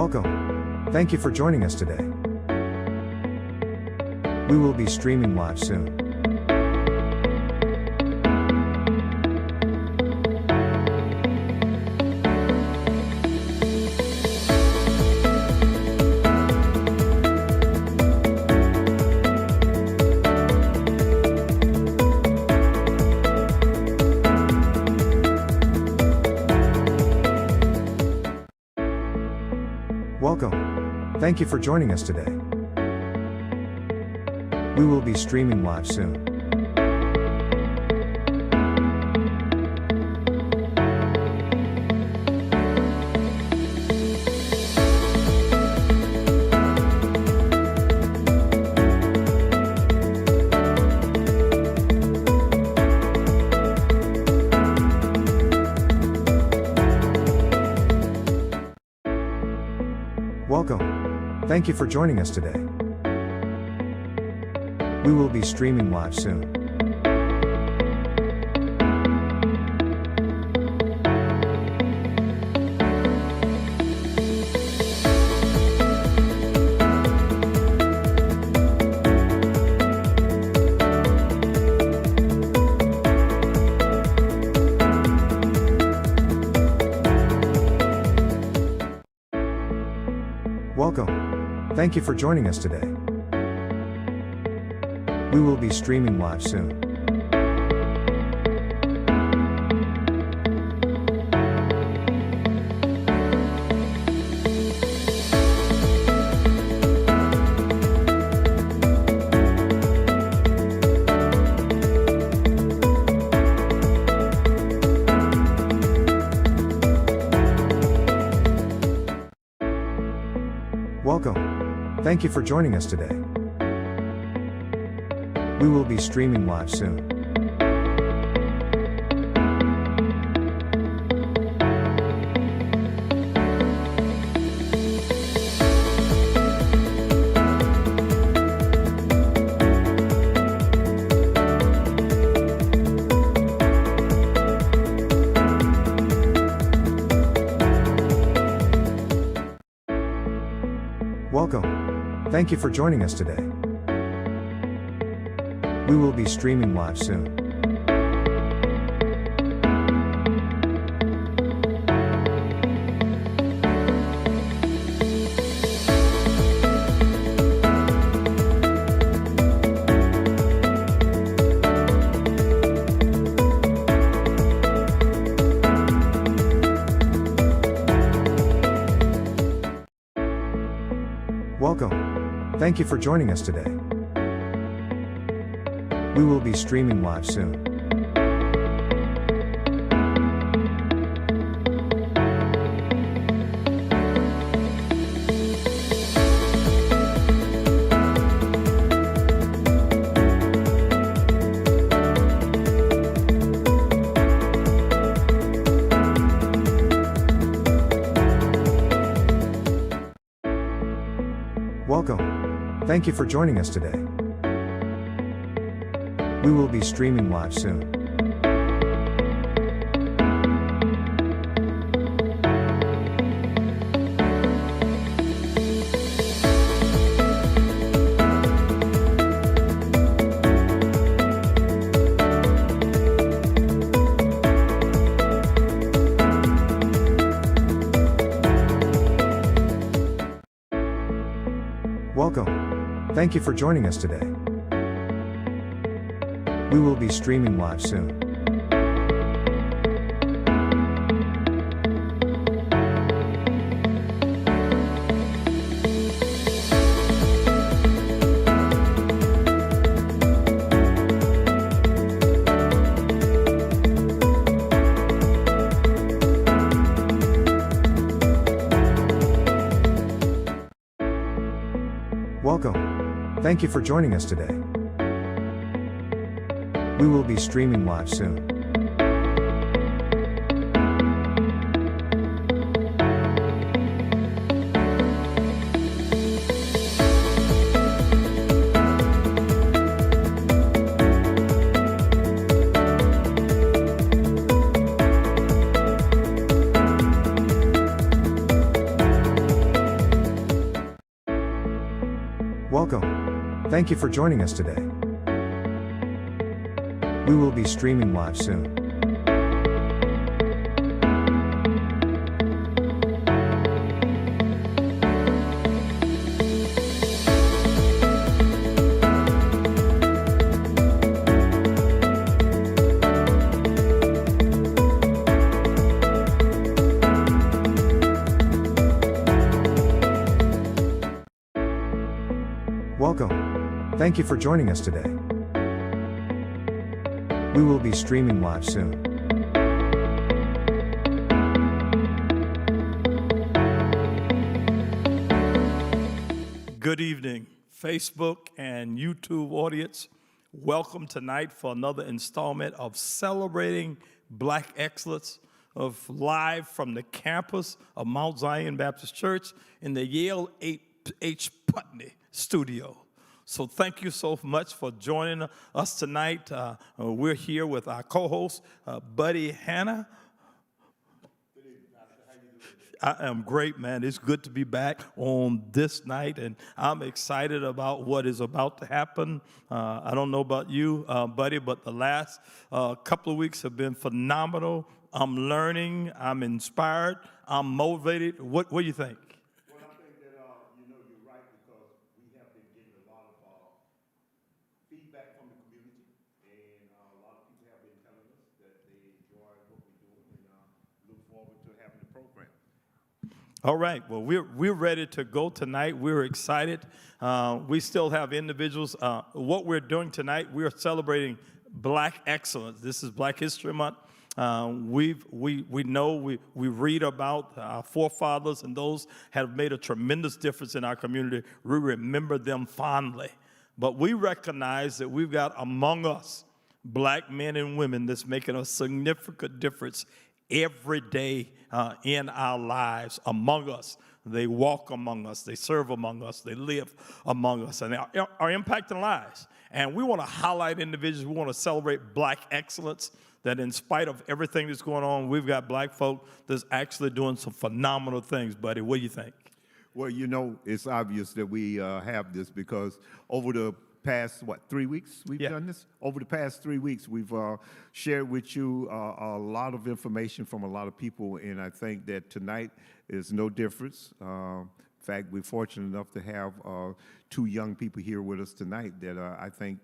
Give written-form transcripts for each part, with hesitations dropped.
Welcome. Thank you for joining us today. We will be streaming live soon. Welcome. Thank you for joining us today. We will be streaming live soon. Welcome. Thank you for joining us today. We will be streaming live soon. Welcome. Thank you for joining us today. We will be streaming live soon. Welcome. Thank you for joining us today. We will be streaming live soon. Welcome. Thank you for joining us today. We will be streaming live soon. Welcome. Thank you for joining us today. We will be streaming live soon. Welcome. Thank you for joining us today. We will be streaming live soon. Welcome. Thank you for joining us today. We will be streaming live soon. Welcome. Thank you for joining us today. We will be streaming live soon. Thank you for joining us today. We will be streaming live soon. Welcome. Thank you for joining us today. We will be streaming live soon. Good evening, Facebook and YouTube audience. Welcome tonight for another installment of Celebrating Black Excellence of live from the campus of Mount Zion Baptist Church in the Yale H. Putney studio. So thank you so much for joining us tonight. We're here with our co-host, Buddy Hannah. Good evening, Pastor. How you doing? I am great, man. It's good to be back on this night, and I'm excited about what is about to happen. I don't know about you, Buddy, but the last couple of weeks have been phenomenal. I'm learning. I'm inspired. I'm motivated. What do you think? All right, well, we're ready to go tonight. We're excited. We still have individuals. What we're doing tonight, we're celebrating Black excellence. This is Black History Month. We read about our forefathers and those have made a tremendous difference in our community. We remember them fondly. But we recognize that we've got among us Black men and women that's making a significant difference every day in our lives among us. They walk among us, they serve among us, they live among us, and they are impacting lives. And we want to highlight individuals, we want to celebrate Black excellence, that in spite of everything that's going on, we've got Black folk that's actually doing some phenomenal things. Buddy, what do you think? Well, you know, it's obvious that we have this because over the past, 3 weeks we've done this? Over the past 3 weeks, we've shared with you a lot of information from a lot of people, and I think that tonight is no difference. In fact, we're fortunate enough to have two young people here with us tonight that I think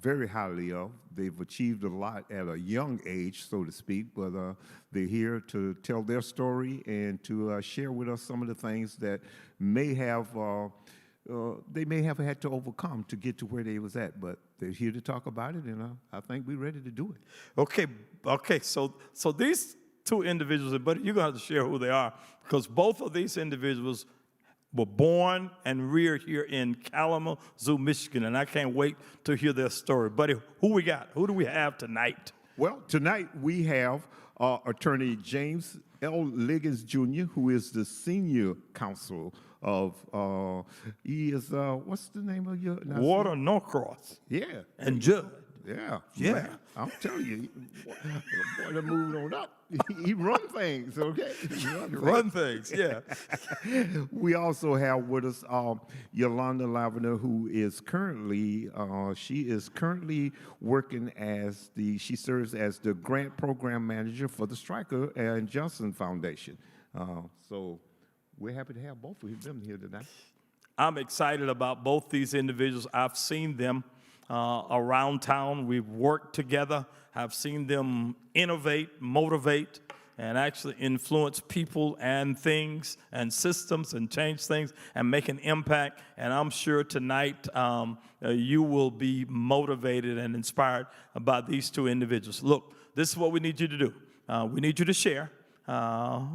very highly of. They've achieved a lot at a young age, so to speak, but they're here to tell their story and to share with us some of the things that may have they may have had to overcome to get to where they was at, but they're here to talk about it, and I think we're ready to do it. Okay. So these two individuals, but you're going to have to share who they are, because both of these individuals were born and reared here in Kalamazoo, Michigan, and I can't wait to hear their story. Buddy, who we got? Who do we have tonight? Well, tonight we have Attorney James L. Liggins, Jr., who is the senior counsel of, he is, what's the name of your? Water Norcross. Yeah. And Judd. Yeah. Yeah. Man, I'm telling you, boy, that moved on up. He run things, okay? Run things, yeah. We also have with us Yolanda Lavender, who is currently, working as she serves as the grant program manager for the Stryker and Johnson Foundation. So we're happy to have both of them here tonight. I'm excited about both these individuals. I've seen them around town. We've worked together. I've seen them innovate, motivate, and actually influence people and things and systems and change things and make an impact. And I'm sure tonight you will be motivated and inspired by these two individuals. Look, this is what we need you to do. We need you to share.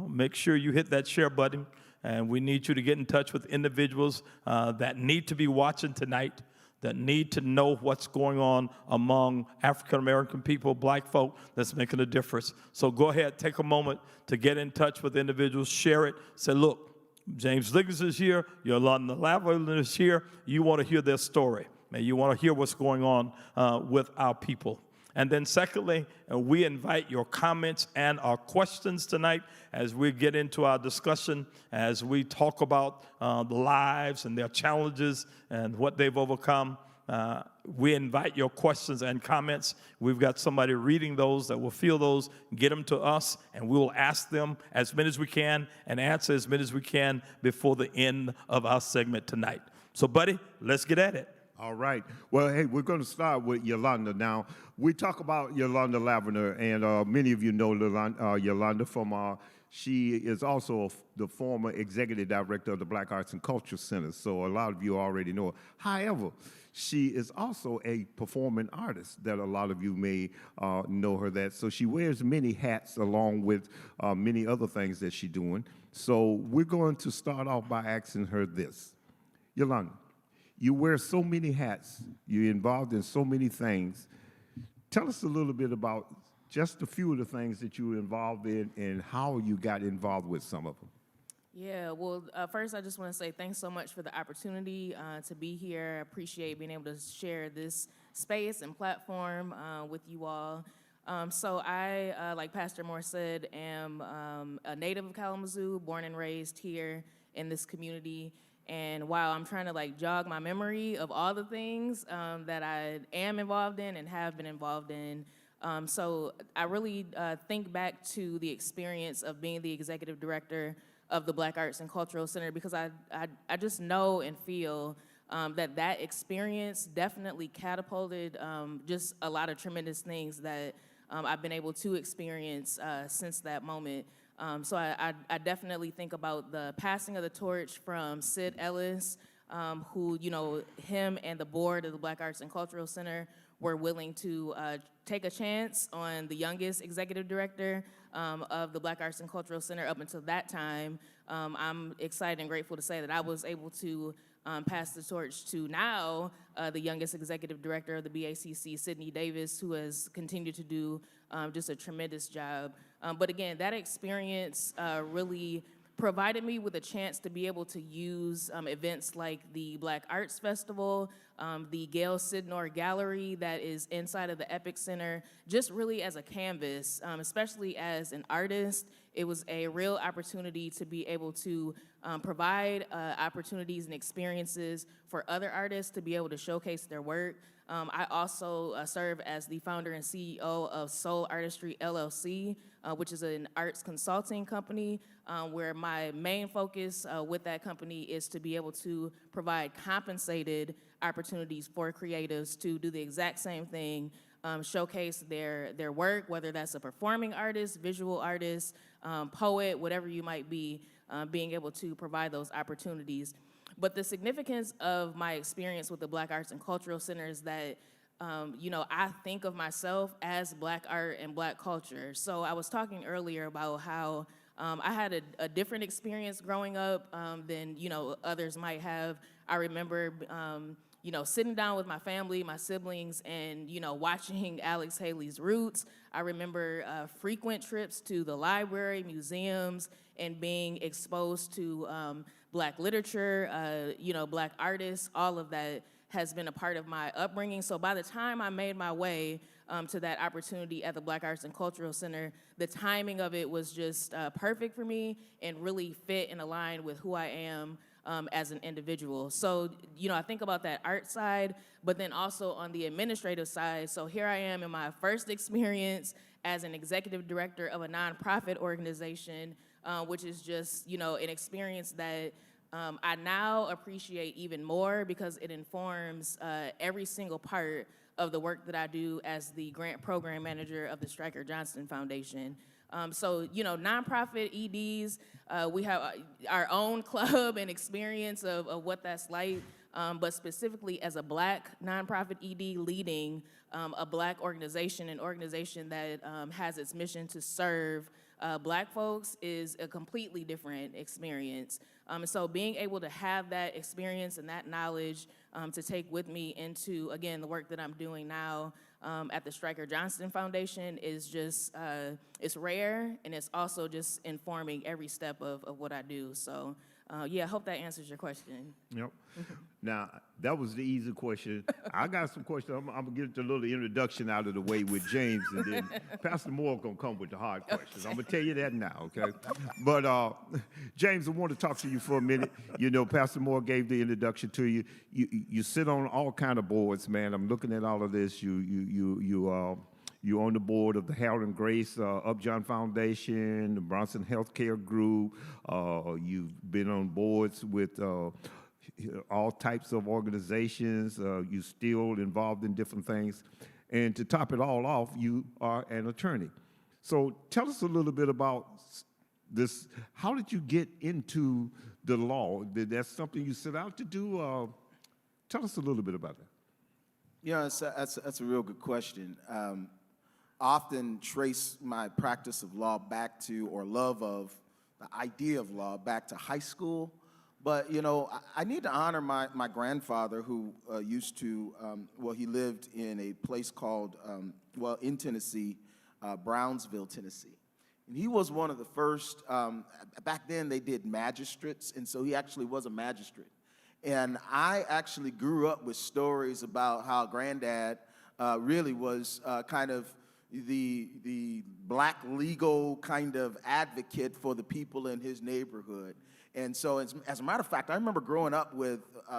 Make sure you hit that share button. And we need you to get in touch with individuals that need to be watching tonight, that need to know what's going on among African-American people, Black folk, that's making a difference. So go ahead, take a moment to get in touch with individuals, share it, say, look, James Liggins is here, Yolanda Lavender is here, you want to hear their story, and you want to hear what's going on with our people. And then secondly, we invite your comments and our questions tonight as we get into our discussion, as we talk about the lives and their challenges and what they've overcome. We invite your questions and comments. We've got somebody reading those that will field those, get them to us, and we will ask them as many as we can and answer as many as we can before the end of our segment tonight. So, buddy, let's get at it. All right. Well, hey, we're going to start with Yolanda. Now, we talk about Yolanda Lavender, and many of you know Yolanda from, she is also the former executive director of the Black Arts and Culture Center, so a lot of you already know her. However, she is also a performing artist that a lot of you may know her that. So she wears many hats along with many other things that she's doing. So we're going to start off by asking her this. Yolanda, you wear so many hats. You're involved in so many things. Tell us a little bit about just a few of the things that you were involved in and how you got involved with some of them. Yeah, well, first I just want to say thanks so much for the opportunity to be here. I appreciate being able to share this space and platform with you all. So I, like Pastor Moore said, am a native of Kalamazoo, born and raised here in this community. And while I'm trying to jog my memory of all the things that I am involved in and have been involved in, so I really think back to the experience of being the executive director of the Black Arts and Cultural Center, because I just know and feel that experience definitely catapulted just a lot of tremendous things that I've been able to experience since that moment. So I definitely think about the passing of the torch from Sid Ellis, who, him and the board of the Black Arts and Cultural Center were willing to take a chance on the youngest executive director of the Black Arts and Cultural Center up until that time. I'm excited and grateful to say that I was able to pass the torch to now the youngest executive director of the BACC, Sydney Davis, who has continued to do just a tremendous job. But again, that experience really provided me with a chance to be able to use events like the Black Arts Festival, the Gail Sidnor Gallery that is inside of the Epic Center, just really as a canvas, especially as an artist. It was a real opportunity to be able to provide opportunities and experiences for other artists to be able to showcase their work. I also serve as the founder and CEO of Soul Artistry LLC, which is an arts consulting company where my main focus with that company is to be able to provide compensated opportunities for creatives to do the exact same thing, showcase their work, whether that's a performing artist, visual artist, poet, whatever you might be, being able to provide those opportunities. But the significance of my experience with the Black Arts and Cultural Center is that, I think of myself as Black art and Black culture. So I was talking earlier about how I had a different experience growing up than, others might have. I remember, sitting down with my family, my siblings, and, watching Alex Haley's Roots. I remember frequent trips to the library, museums, and being exposed to Black literature, Black artists. All of that has been a part of my upbringing. So by the time I made my way to that opportunity at the Black Arts and Cultural Center, the timing of it was just perfect for me and really fit and aligned with who I am as an individual. So, I think about that art side, but then also on the administrative side. So here I am in my first experience as an executive director of a nonprofit organization, which is just, an experience that I now appreciate even more because it informs every single part of the work that I do as the grant program manager of the Stryker Johnston Foundation. So, nonprofit EDs, we have our own club and experience of what that's like, but specifically as a Black nonprofit ED leading a Black organization, an organization that has its mission to serve Black folks is a completely different experience. So being able to have that experience and that knowledge to take with me into, again, the work that I'm doing now at the Stryker Johnston Foundation is just, it's rare, and it's also just informing every step of what I do. So yeah, I hope that answers your question. Yep. Now, that was the easy question. I got some questions. I'm going to get a little introduction out of the way with James, and then Pastor Moore going to come with the hard questions. I'm going to tell you that now, okay? But, James, I want to talk to you for a minute. You know, Pastor Moore gave the introduction to you. You sit on all kind of boards, man. I'm looking at all of this. You're on the board of the Harold and Grace Upjohn Foundation, the Bronson Healthcare Group. You've been on boards with all types of organizations. You're still involved in different things. And to top it all off, you are an attorney. So tell us a little bit about this. How did you get into the law? Did that something you set out to do? Tell us a little bit about that. Yeah, that's a real good question. Often trace my practice of law back to, or love of the idea of law, back to high school. But, you know, I need to honor my grandfather who used to, he lived in a place called, in Tennessee, Brownsville, Tennessee. And he was one of the first, back then they did magistrates, and so he actually was a magistrate. And I actually grew up with stories about how Granddad really was kind of the black legal kind of advocate for the people in his neighborhood. And so as a matter of fact, I remember growing up with,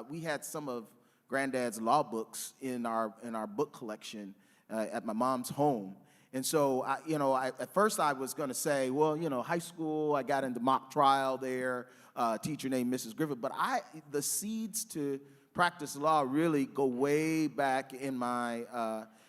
we had some of Granddad's law books in our book collection at my mom's home. And so, at first I was going to say, well, you know, high school, I got into mock trial there, a teacher named Mrs. Griffith. But the seeds to practice law really go way back in my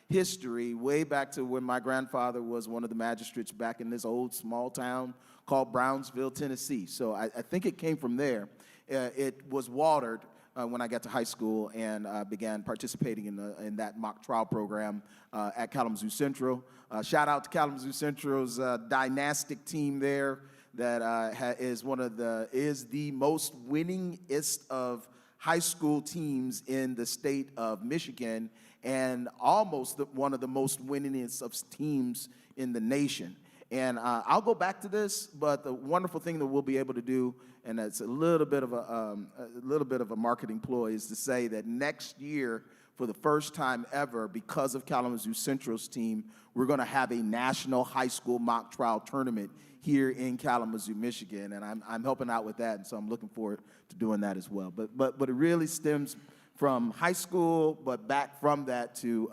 history, way back to when my grandfather was one of the magistrates back in this old small town called Brownsville, Tennessee. So I think it came from there. It was watered when I got to high school and began participating in that mock trial program at Kalamazoo Central. Shout out to Kalamazoo Central's dynastic team there that is the most winningest of high school teams in the state of Michigan, and almost one of the most winningest of teams in the nation. And I'll go back to this, but the wonderful thing that we'll be able to do, and it's a little bit of a marketing ploy, is to say that next year, for the first time ever, because of Kalamazoo Central's team, we're going to have a national high school mock trial tournament here in Kalamazoo, Michigan, and I'm helping out with that, and so I'm looking forward to doing that as well. But it really stems from high school, but back from that to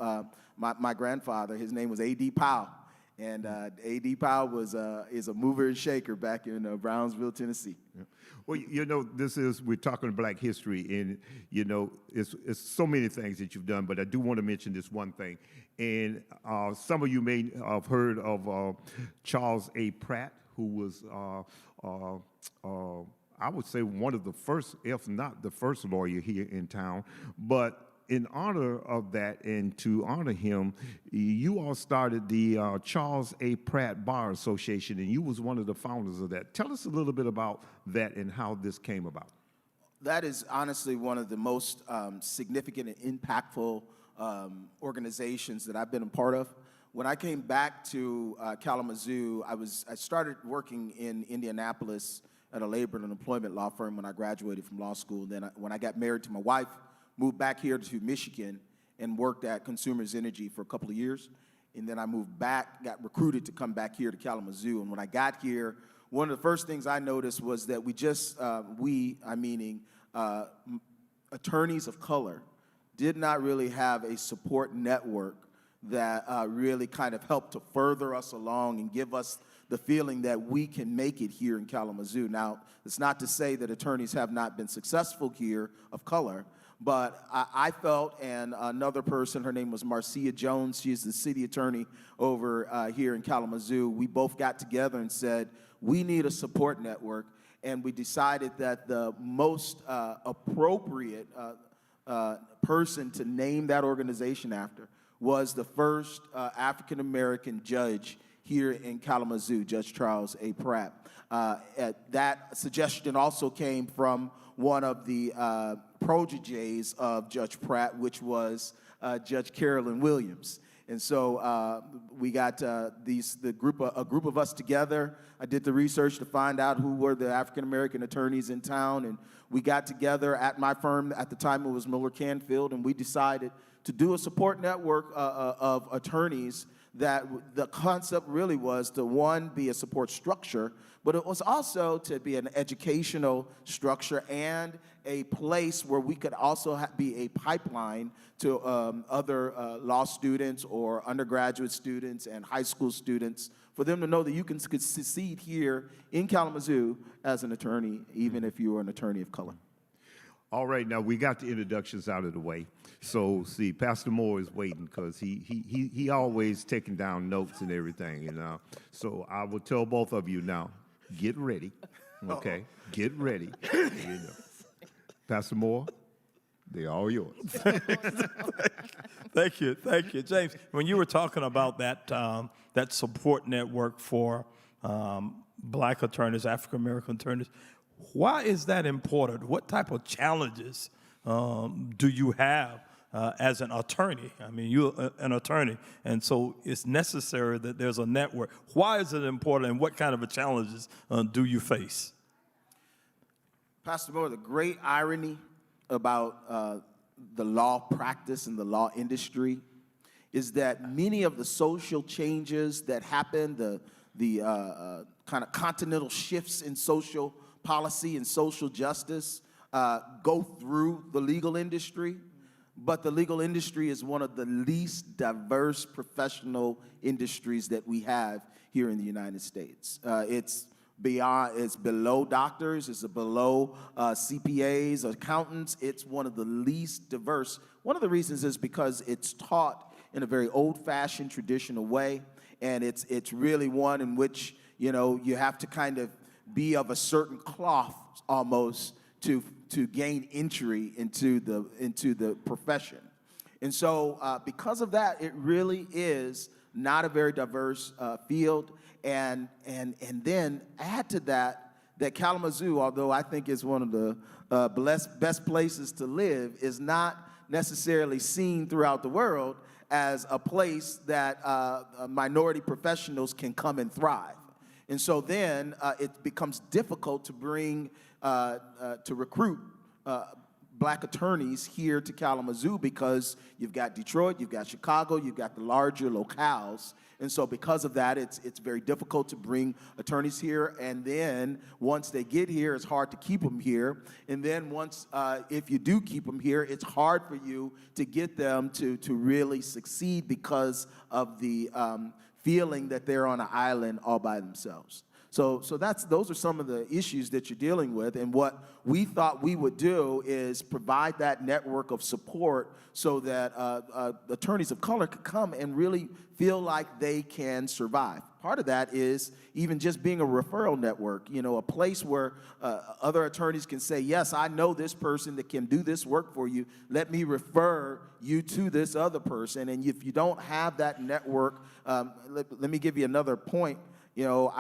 my grandfather. His name was A.D. Powell. And A.D. Powell is a mover and shaker back in Brownsville, Tennessee. Yeah. Well, you know, we're talking Black history, and, you know, it's so many things that you've done, but I do want to mention this one thing. And some of you may have heard of Charles A. Pratt, who was, I would say, one of the first, if not the first lawyer here in town. But in honor of that, and to honor him, you all started the Charles A. Pratt Bar Association, and you was one of the founders of that. Tell us a little bit about that and how this came about. That is honestly one of the most significant and impactful organizations that I've been a part of. When I came back to Kalamazoo, I started working in Indianapolis at a labor and employment law firm when I graduated from law school. Then when I got married to my wife, moved back here to Michigan and worked at Consumers Energy for a couple of years. And then I moved back, got recruited to come back here to Kalamazoo. And when I got here, one of the first things I noticed was that attorneys of color, did not really have a support network that really kind of helped to further us along and give us the feeling that we can make it here in Kalamazoo. Now, it's not to say that attorneys have not been successful here of color, but I felt, and another person, her name was Marcia Jones, she is the city attorney over here in Kalamazoo, we both got together and said, we need a support network, and we decided that the most appropriate person to name that organization after was the first African-American judge here in Kalamazoo, Judge Charles A. Pratt. That suggestion also came from one of the proteges of Judge Pratt, which was Judge Carolyn Williams. And so we got a group of us together. I did the research to find out who were the African American attorneys in town, and we got together at my firm. At the time, it was Miller Canfield, and we decided to do a support network of attorneys. That the concept really was to, one, be a support structure, but it was also to be an educational structure and a place where we could also be a pipeline to other law students or undergraduate students and high school students, for them to know that you could succeed here in Kalamazoo as an attorney, even if you were an attorney of color. All right, now we got the introductions out of the way. So, see, Pastor Moore is waiting because he always taking down notes and everything, you know. So I will tell both of you now, get ready, okay? Get ready. You know. Pastor Moore, they're all yours. Thank you, James. When you were talking about that that support network for black attorneys, African American attorneys, why is that important? What type of challenges do you have as an attorney? I mean, you're an attorney, and so it's necessary that there's a network. Why is it important, and what kind of challenges do you face? Pastor Moore, the great irony about the law practice and the law industry is that many of the social changes that happen, the kind of continental shifts in social policy and social justice go through the legal industry, but the legal industry is one of the least diverse professional industries that we have here in the United States. It's below doctors, it's below CPAs, accountants. It's one of the least diverse. One of the reasons is because it's taught in a very old-fashioned, traditional way, and it's really one in which, you know, you have to kind of be of a certain cloth almost to gain entry into the profession. And so because of that, it really is not a very diverse field. And then add to that Kalamazoo, although I think is one of the best places to live, is not necessarily seen throughout the world as a place that minority professionals can come and thrive. And so then it becomes difficult to bring, to recruit black attorneys here to Kalamazoo because you've got Detroit, you've got Chicago, you've got the larger locales. And so because of that, it's very difficult to bring attorneys here. And then once they get here, it's hard to keep them here. And then once, if you do keep them here, it's hard for you to get them to really succeed because of the feeling that they're on an island all by themselves. So those are some of the issues that you're dealing with, and what we thought we would do is provide that network of support so that attorneys of color could come and really feel like they can survive. Part of that is even just being a referral network, you know, a place where other attorneys can say, yes, I know this person that can do this work for you. Let me refer you to this other person. And if you don't have that network, let me give you another point. You know,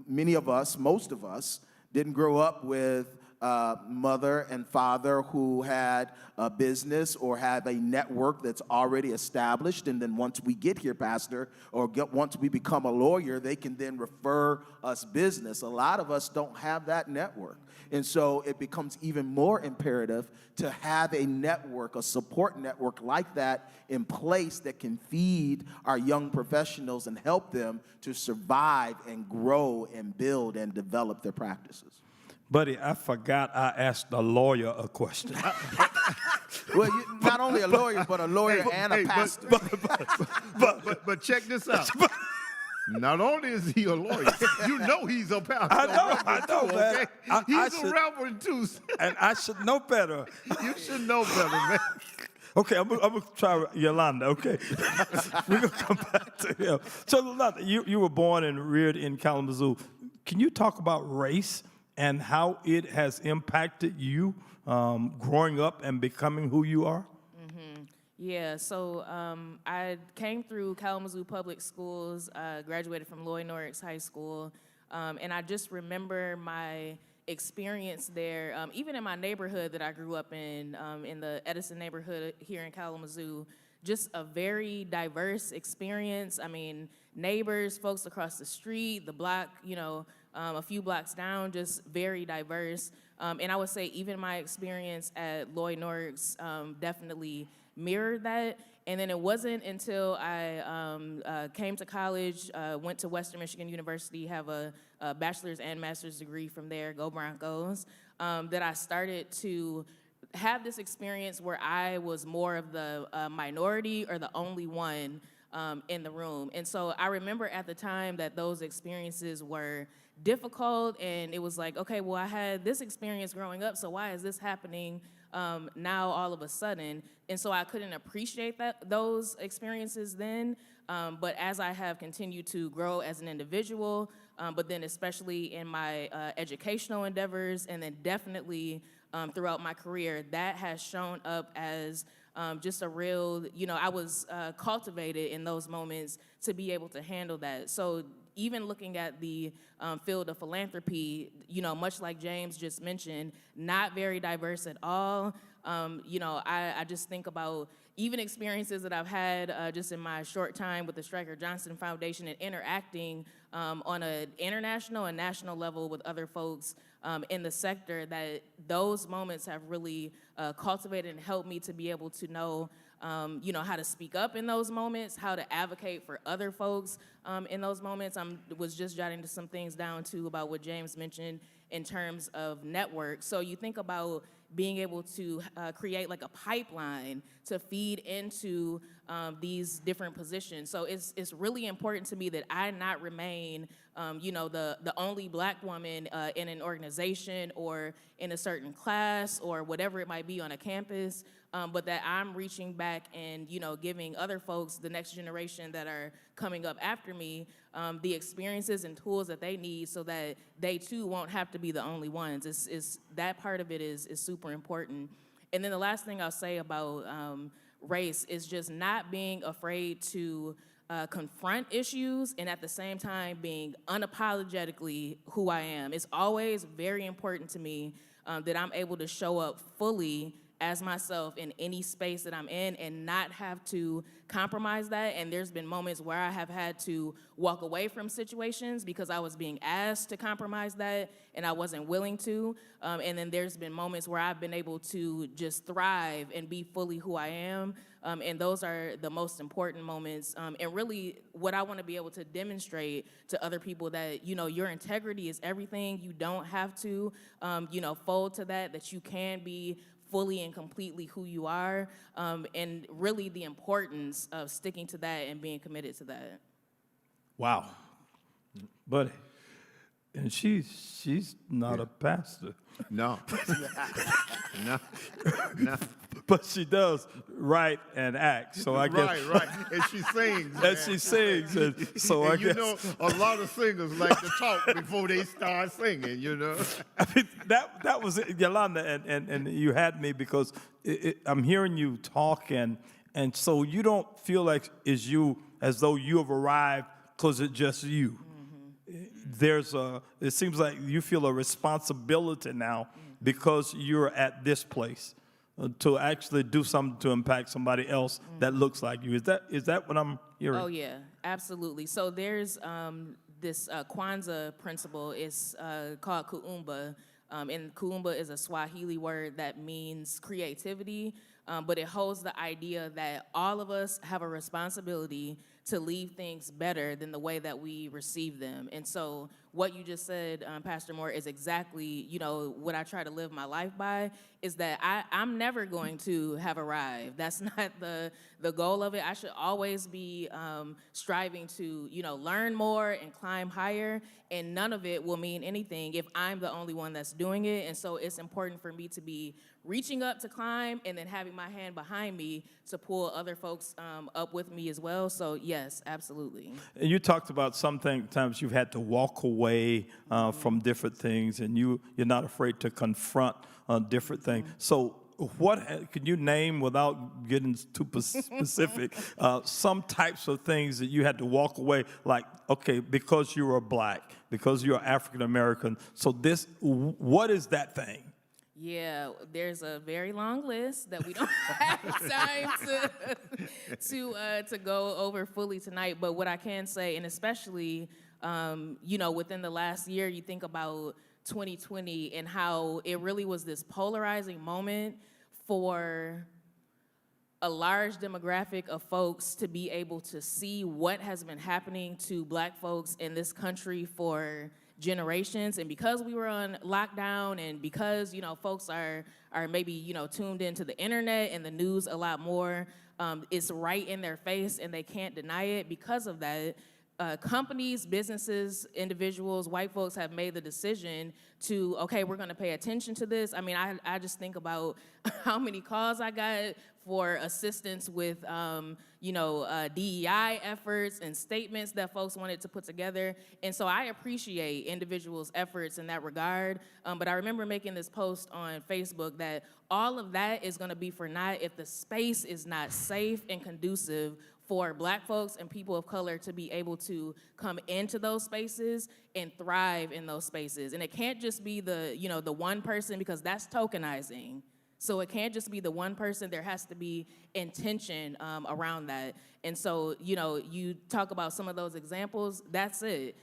many of us, most of us, didn't grow up with mother and father who had a business or have a network that's already established. And then once we get here, Pastor, or once we become a lawyer, they can then refer us business. A lot of us don't have that network. And so it becomes even more imperative to have a network, a support network like that in place that can feed our young professionals and help them to survive and grow and build and develop their practices. Buddy, I forgot I asked a lawyer a question. Well, you're not only a lawyer, but a lawyer and a pastor. But check this out. Not only is he a lawyer, you know he's a pastor. I know, man. Okay? He's a reverend too. And I should know better. You should know better, man. Okay, I'm gonna try Yolanda, okay? We're gonna come back to him. So, Yolanda, you were born and reared in Kalamazoo. Can you talk about race and how it has impacted you growing up and becoming who you are? Yeah, so I came through Kalamazoo Public Schools, graduated from Lloyd Norris High School, and I just remember my experience there, even in my neighborhood that I grew up in the Edison neighborhood here in Kalamazoo, just a very diverse experience. I mean, neighbors, folks across the street, the block, a few blocks down, just very diverse. And I would say even my experience at Lloyd Norris definitely mirrored that. And then it wasn't until I came to college, went to Western Michigan University, have a bachelor's and master's degree from there, go Broncos, that I started to have this experience where I was more of the minority or the only one in the room. And so I remember at the time that those experiences were difficult, and it was like, okay, well, I had this experience growing up, so why is this happening now all of a sudden? And so I couldn't appreciate those experiences then, but as I have continued to grow as an individual, but then especially in my educational endeavors, and then definitely throughout my career, that has shown up as just a real, I was cultivated in those moments to be able to handle that. So even looking at the field of philanthropy, much like James just mentioned, not very diverse at all. I just think about even experiences that I've had just in my short time with the Stryker Johnson Foundation and interacting on an international and national level with other folks in the sector, that those moments have really cultivated and helped me to be able to know how to speak up in those moments, how to advocate for other folks in those moments. I was just jotting some things down, too, about what James mentioned in terms of network. So you think about being able to create like a pipeline to feed into these different positions. So it's really important to me that I not remain, the only Black woman in an organization or in a certain class or whatever it might be on a campus, but that I'm reaching back and, giving other folks, the next generation that are coming up after me, the experiences and tools that they need so that they too won't have to be the only ones. It's that part of it is super important. And then the last thing I'll say about race is just not being afraid to confront issues, and at the same time being unapologetically who I am. It's always very important to me that I'm able to show up fully as myself in any space that I'm in and not have to compromise that. And there's been moments where I have had to walk away from situations because I was being asked to compromise that and I wasn't willing to. And then there's been moments where I've been able to just thrive and be fully who I am. And those are the most important moments. And really what I want to be able to demonstrate to other people that, your integrity is everything. You don't have to, fold to that you can be fully and completely who you are, and really the importance of sticking to that and being committed to that. Wow. Buddy. And she's not a pastor. No. No. But she does write and act. So I guess Right. And she sings. and man. she sings. And so I And guess a lot of singers like to talk before they start singing, I mean, that was it, Yolanda, and you had me because I'm hearing you talk, and so you don't feel like it's you as though you have arrived because it's just you. It seems like you feel a responsibility now because you're at this place to actually do something to impact somebody else that looks like you. Is that what I'm hearing? Oh, yeah, absolutely. So there's this Kwanzaa principle. It's called Kuumba. And Kuumba is a Swahili word that means creativity, but it holds the idea that all of us have a responsibility to leave things better than the way that we receive them. And so what you just said, Pastor Moore, is exactly, what I try to live my life by, is that I'm never going to have arrived. That's not the goal of it. I should always be striving to, learn more and climb higher, and none of it will mean anything if I'm the only one that's doing it. And so it's important for me to be reaching up to climb and then having my hand behind me to pull other folks up with me as well. So yes, absolutely. And you talked about sometimes you've had to walk away from different things, and you're not afraid to confront different things. So what can you name, without getting too specific, some types of things that you had to walk away, like, okay, because you are Black, because you're African American, so what is that thing? Yeah, there's a very long list that we don't have time to go over fully tonight. But what I can say, and especially, within the last year, you think about 2020 and how it really was this polarizing moment for a large demographic of folks to be able to see what has been happening to Black folks in this country for generations. And because we were on lockdown and because, folks are maybe, tuned into the internet and the news a lot more, it's right in their face and they can't deny it. Because of that, companies, businesses, individuals, white folks have made the decision to, okay, we're gonna pay attention to this. I mean, I just think about how many calls I got for assistance with, DEI efforts and statements that folks wanted to put together. And so I appreciate individuals' efforts in that regard. But I remember making this post on Facebook that all of that is gonna be for naught if the space is not safe and conducive for Black folks and people of color to be able to come into those spaces and thrive in those spaces. And it can't just be the one person, because that's tokenizing. So it can't just be the one person. There has to be intention around that. And so, you talk about some of those examples, that's it.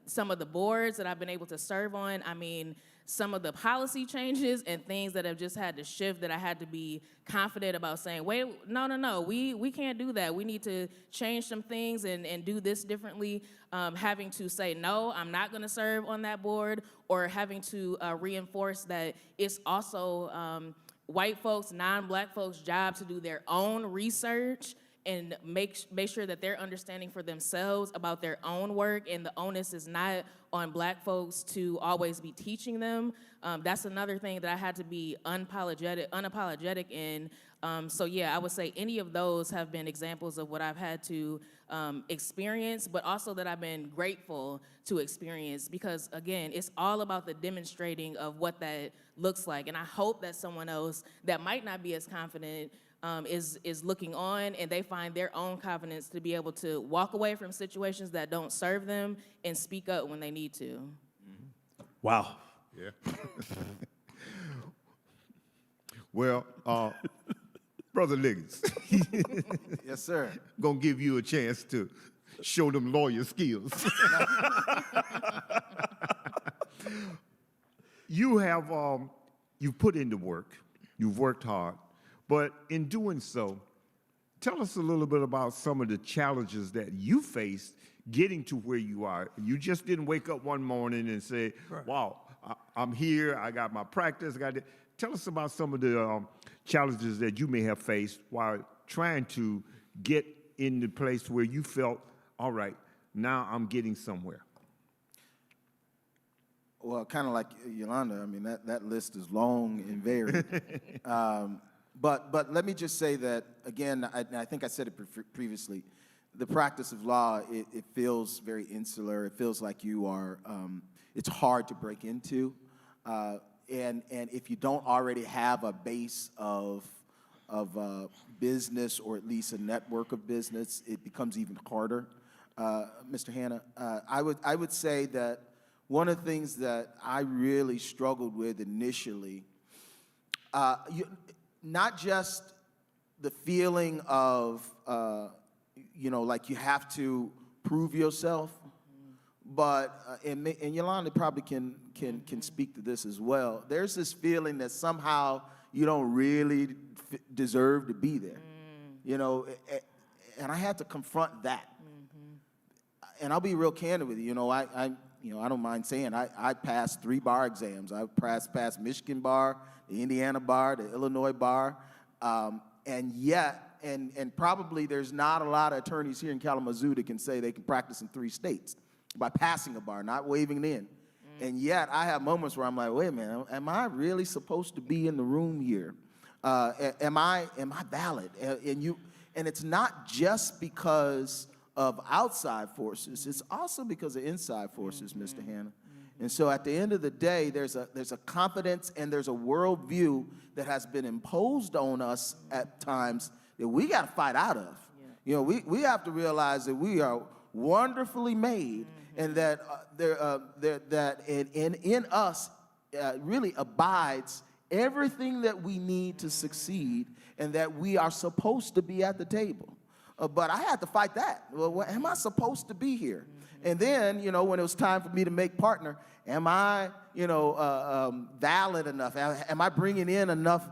Some of the boards that I've been able to serve on, I mean, some of the policy changes and things that have just had to shift that I had to be confident about saying, wait, no, we can't do that. We need to change some things and do this differently. Having to say, no, I'm not gonna serve on that board, or having to reinforce that it's also white folks, non-Black folks' job to do their own research and make sure that they're understanding for themselves about their own work, and the onus is not on Black folks to always be teaching them. That's another thing that I had to be unapologetic in. So yeah, I would say any of those have been examples of what I've had to experience, but also that I've been grateful to experience, because again, it's all about the demonstrating of what that looks like. And I hope that someone else that might not be as confident is looking on, and they find their own confidence to be able to walk away from situations that don't serve them and speak up when they need to. Wow. Yeah. Well, Brother Liggins, Yes, sir. gonna give you a chance to show them lawyer skills. You have, you've put in the work, you've worked hard, but in doing so, tell us a little bit about some of the challenges that you faced getting to where you are. You just didn't wake up one morning and say, wow, I'm here, I got my practice, I got it. Tell us about some of the challenges that you may have faced while trying to get in the place where you felt, all right, now I'm getting somewhere. Well, kind of like Yolanda, I mean, that list is long and varied. But let me just say that, again, I think I said it previously, the practice of law, it feels very insular. It feels like you are, it's hard to break into. And if you don't already have a base of business, or at least a network of business, it becomes even harder. Mr. Hanna, I would say that one of the things that I really struggled with initially, not just the feeling of, like you have to prove yourself, but, and Yolanda probably can speak to this as well, there's this feeling that somehow you don't really deserve to be there, and I had to confront that. And I'll be real candid with you, I don't mind saying, I passed 3 bar exams. I passed Michigan bar, the Indiana bar, the Illinois bar, and yet, and probably there's not a lot of attorneys here in Kalamazoo that can say they can practice in 3 states by passing a bar, not waving it in. And yet, I have moments where I'm like, wait a minute, am I really supposed to be in the room here? Am I valid? And it's not just because of outside forces, it's also because of inside forces, Mr. Hanna. And so at the end of the day, there's a confidence and there's a worldview that has been imposed on us at times that we got to fight out of. Yeah. We have to realize that we are wonderfully made, and that that in us really abides everything that we need to succeed and that we are supposed to be at the table. But I had to fight that. Well, am I supposed to be here? And then, when it was time for me to make partner, am I, valid enough? Am I bringing in enough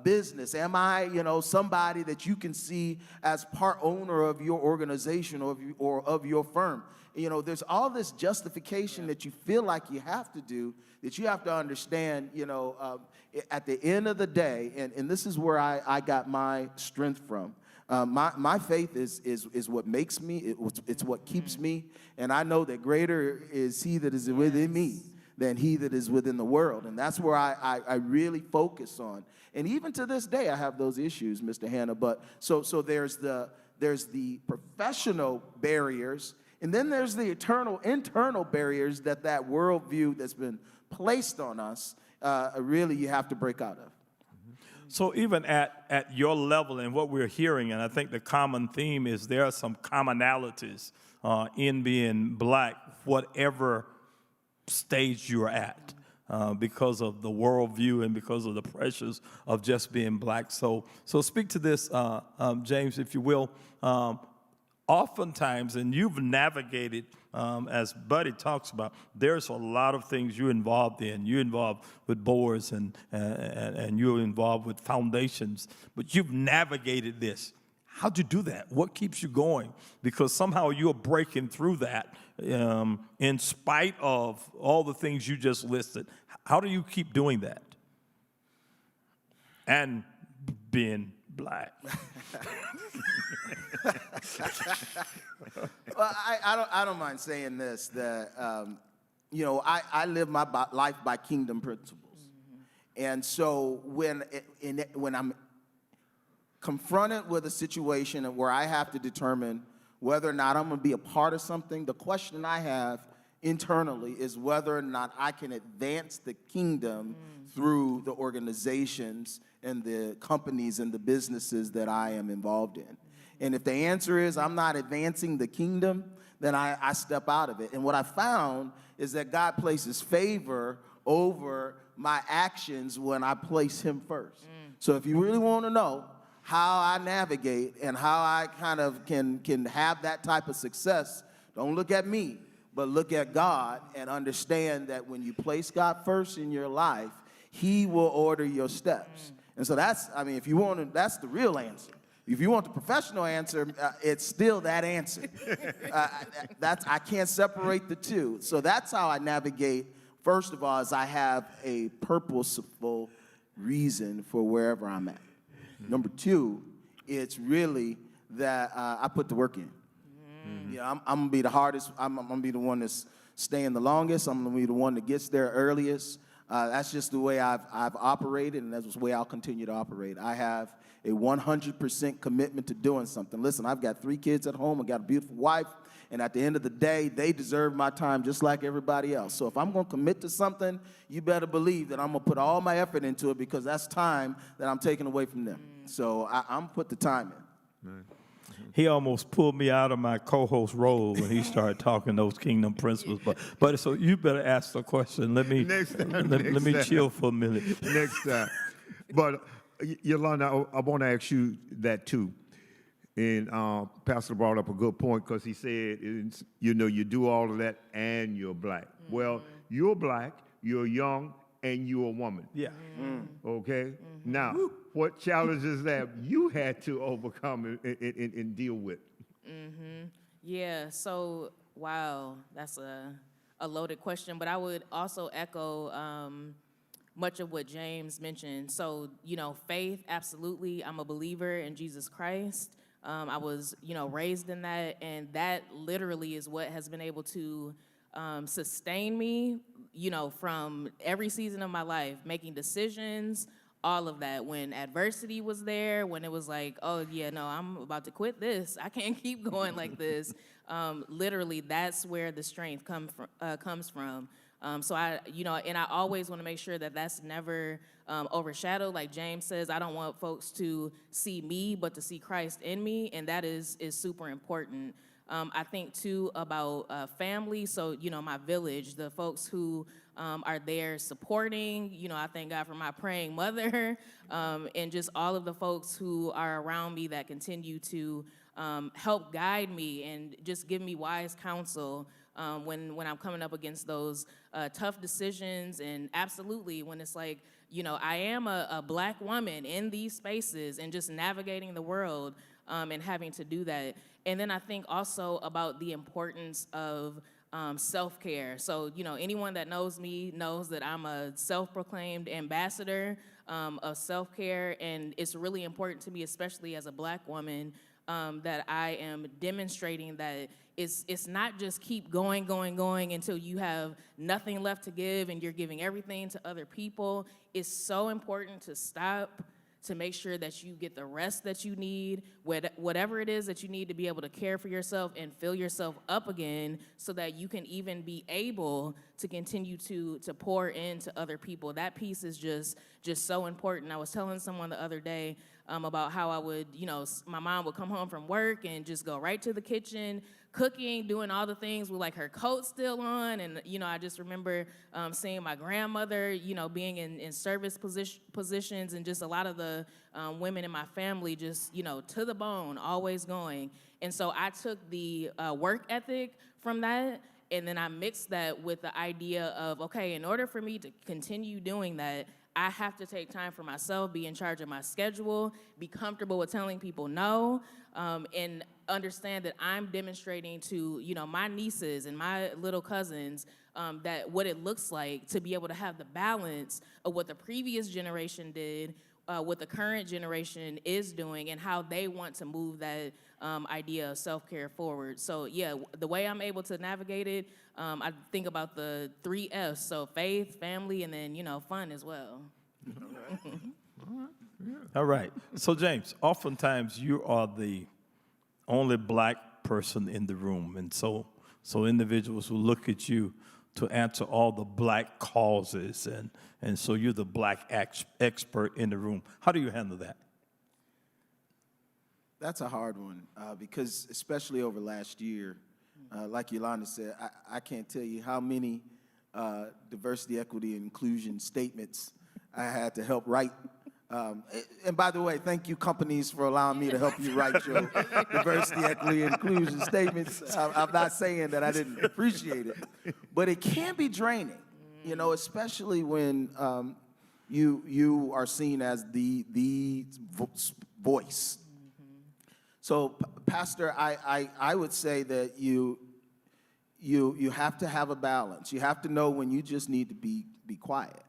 business? Am I, somebody that you can see as part owner of your organization or of your firm? There's all this justification that you feel like you have to do, that you have to understand, at the end of the day, and this is where I got my strength from. My faith is what makes me, it's what keeps me, and I know that greater is he that is within me than he that is within the world, and that's where I really focus on. And even to this day, I have those issues, Mr. Hanna, but so there's the professional barriers, and then there's the internal barriers that worldview that's been placed on us, really you have to break out of. So even at your level and what we're hearing, and I think the common theme is there are some commonalities in being black, whatever stage you're at, because of the worldview and because of the pressures of just being black. So speak to this, James, if you will. Oftentimes, and you've navigated, as Buddy talks about, there's a lot of things you're involved in. You're involved with boards and you're involved with foundations, but you've navigated this. How'd you do that? What keeps you going? Because somehow you're breaking through that in spite of all the things you just listed. How do you keep doing that? And being black. Well, I don't mind saying this, that, I live my life by kingdom principles. Mm-hmm. And so when I'm confronted with a situation where I have to determine whether or not I'm going to be a part of something, the question I have internally is whether or not I can advance the kingdom through the organizations and the companies and the businesses that I am involved in. And if the answer is I'm not advancing the kingdom, then I step out of it. And what I found is that God places favor over my actions when I place him first. So if you really want to know how I navigate and how I kind of can have that type of success, don't look at me, but look at God and understand that when you place God first in your life, he will order your steps. And so that's the real answer. If you want the professional answer, it's still that answer. I can't separate the two. So that's how I navigate. First of all, is I have a purposeful reason for wherever I'm at. Number two, it's really that I put the work in. I'm gonna be the hardest. I'm gonna be the one that's staying the longest. I'm gonna be the one that gets there earliest. That's just the way I've operated, and that's the way I'll continue to operate. I have a 100% commitment to doing something. Listen, I've got 3 kids at home. I've got a beautiful wife, and at the end of the day, they deserve my time just like everybody else. So if I'm going to commit to something, you better believe that I'm going to put all my effort into it, because that's time that I'm taking away from them. So I'm put the time in. He almost pulled me out of my co-host role when he started talking those kingdom principles. But so you better ask the question. Let me let me chill for a minute. Next time. But Yolanda, I want to ask you that too. And Pastor brought up a good point, because he said, you do all of that and you're black. Well, you're black, you're young, and you're a woman. Yeah. Okay? Now, what challenges have you had to overcome and deal with? Yeah, so, wow, that's a loaded question, but I would also echo much of what James mentioned. So, faith, absolutely. I'm a believer in Jesus Christ. I was, raised in that, and that literally is what has been able to sustain me, from every season of my life, making decisions, all of that. When adversity was there, when it was like, oh, yeah, no, I'm about to quit this. I can't keep going like this. Literally, that's where the strength comes from. So and I always want to make sure that that's never overshadowed. Like James says, I don't want folks to see me, but to see Christ in me, and that is super important. I think too about family. So, my village, the folks who are there supporting, I thank God for my praying mother, and just all of the folks who are around me that continue to help guide me and just give me wise counsel when I'm coming up against those tough decisions. And absolutely, when it's like, I am a Black woman in these spaces and just navigating the world and having to do that. And then I think also about the importance of self-care. So, anyone that knows me knows that I'm a self-proclaimed ambassador of self-care, and it's really important to me, especially as a Black woman, that I am demonstrating that it's not just keep going until you have nothing left to give and you're giving everything to other people. It's so important to stop, to make sure that you get the rest that you need, whatever it is that you need to be able to care for yourself and fill yourself up again, so that you can even be able to continue to pour into other people. That piece is just so important. I was telling someone the other day about how I would, my mom would come home from work and just go right to the kitchen, cooking, doing all the things with like her coat still on. And, I just remember seeing my grandmother, being in service positions, and just a lot of the women in my family just, to the bone, always going. And so I took the work ethic from that, and then I mixed that with the idea of, okay, in order for me to continue doing that, I have to take time for myself, be in charge of my schedule, be comfortable with telling people no, and understand that I'm demonstrating to, my nieces and my little cousins that what it looks like to be able to have the balance of what the previous generation did, what the current generation is doing, and how they want to move that idea of self-care forward. So yeah, the way I'm able to navigate it, I think about the 3 F's, so faith, family, and then, fun as well. All right. So, James, oftentimes you are the only Black person in the room, and so individuals will look at you to answer all the Black causes, and so you're the Black expert in the room. How do you handle that? That's a hard one because especially over last year, like Yolanda said, I can't tell you how many diversity, equity, and inclusion statements I had to help write. And by the way, thank you companies for allowing me to help you write your diversity, equity, and inclusion statements. I'm not saying that I didn't appreciate it, but it can be draining, especially when you are seen as the voice. So, Pastor, I would say that you have to have a balance. You have to know when you just need to be quiet.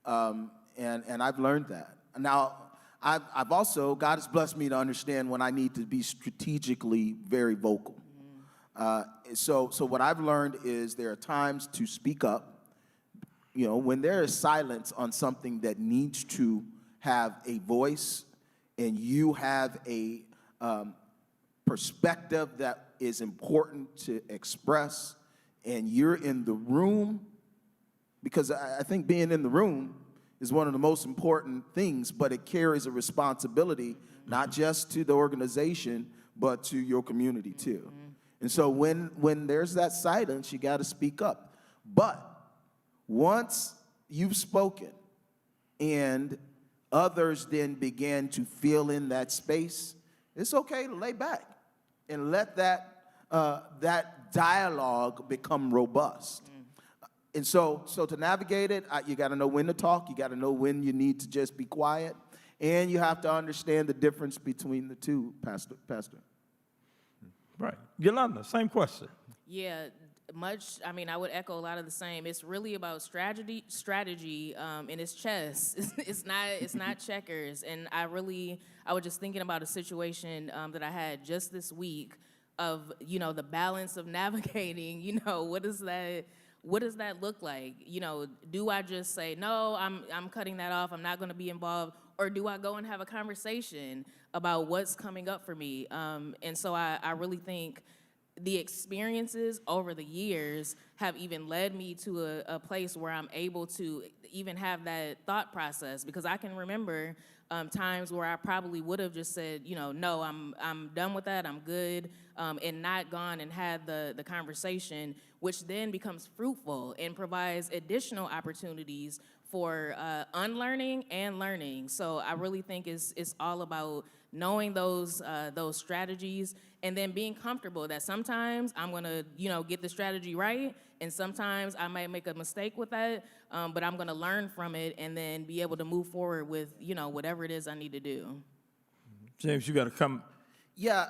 And I've learned that. Now, I've also, God has blessed me to understand when I need to be strategically very vocal. So what I've learned is there are times to speak up. When there is silence on something that needs to have a voice, and you have a perspective that is important to express, and you're in the room, because I think being in the room is one of the most important things, but it carries a responsibility, not just to the organization, but to your community too. And so when there's that silence, you got to speak up. But once you've spoken and others then begin to fill in that space, it's okay to lay back and let that dialogue become robust. And so to navigate it, you got to know when to talk. You got to know when you need to just be quiet. And you have to understand the difference between the two, Pastor. Right. Yolanda, same question. Yeah, I would echo a lot of the same. It's really about strategy, and it's chess. It's not checkers. And I was just thinking about a situation that I had just this week of, the balance of navigating, what does that look like? Do I just say, no, I'm cutting that off, I'm not going to be involved, or do I go and have a conversation about what's coming up for me? And so I really think the experiences over the years have even led me to a place where I'm able to even have that thought process, because I can remember times where I probably would have just said, no, I'm done with that, I'm good, and not gone and had the conversation, which then becomes fruitful and provides additional opportunities for unlearning and learning. So I really think it's all about knowing those strategies and then being comfortable that sometimes I'm gonna, get the strategy right, and sometimes I might make a mistake with that, but I'm gonna learn from it and then be able to move forward with, whatever it is I need to do. James, you got to come. Yeah.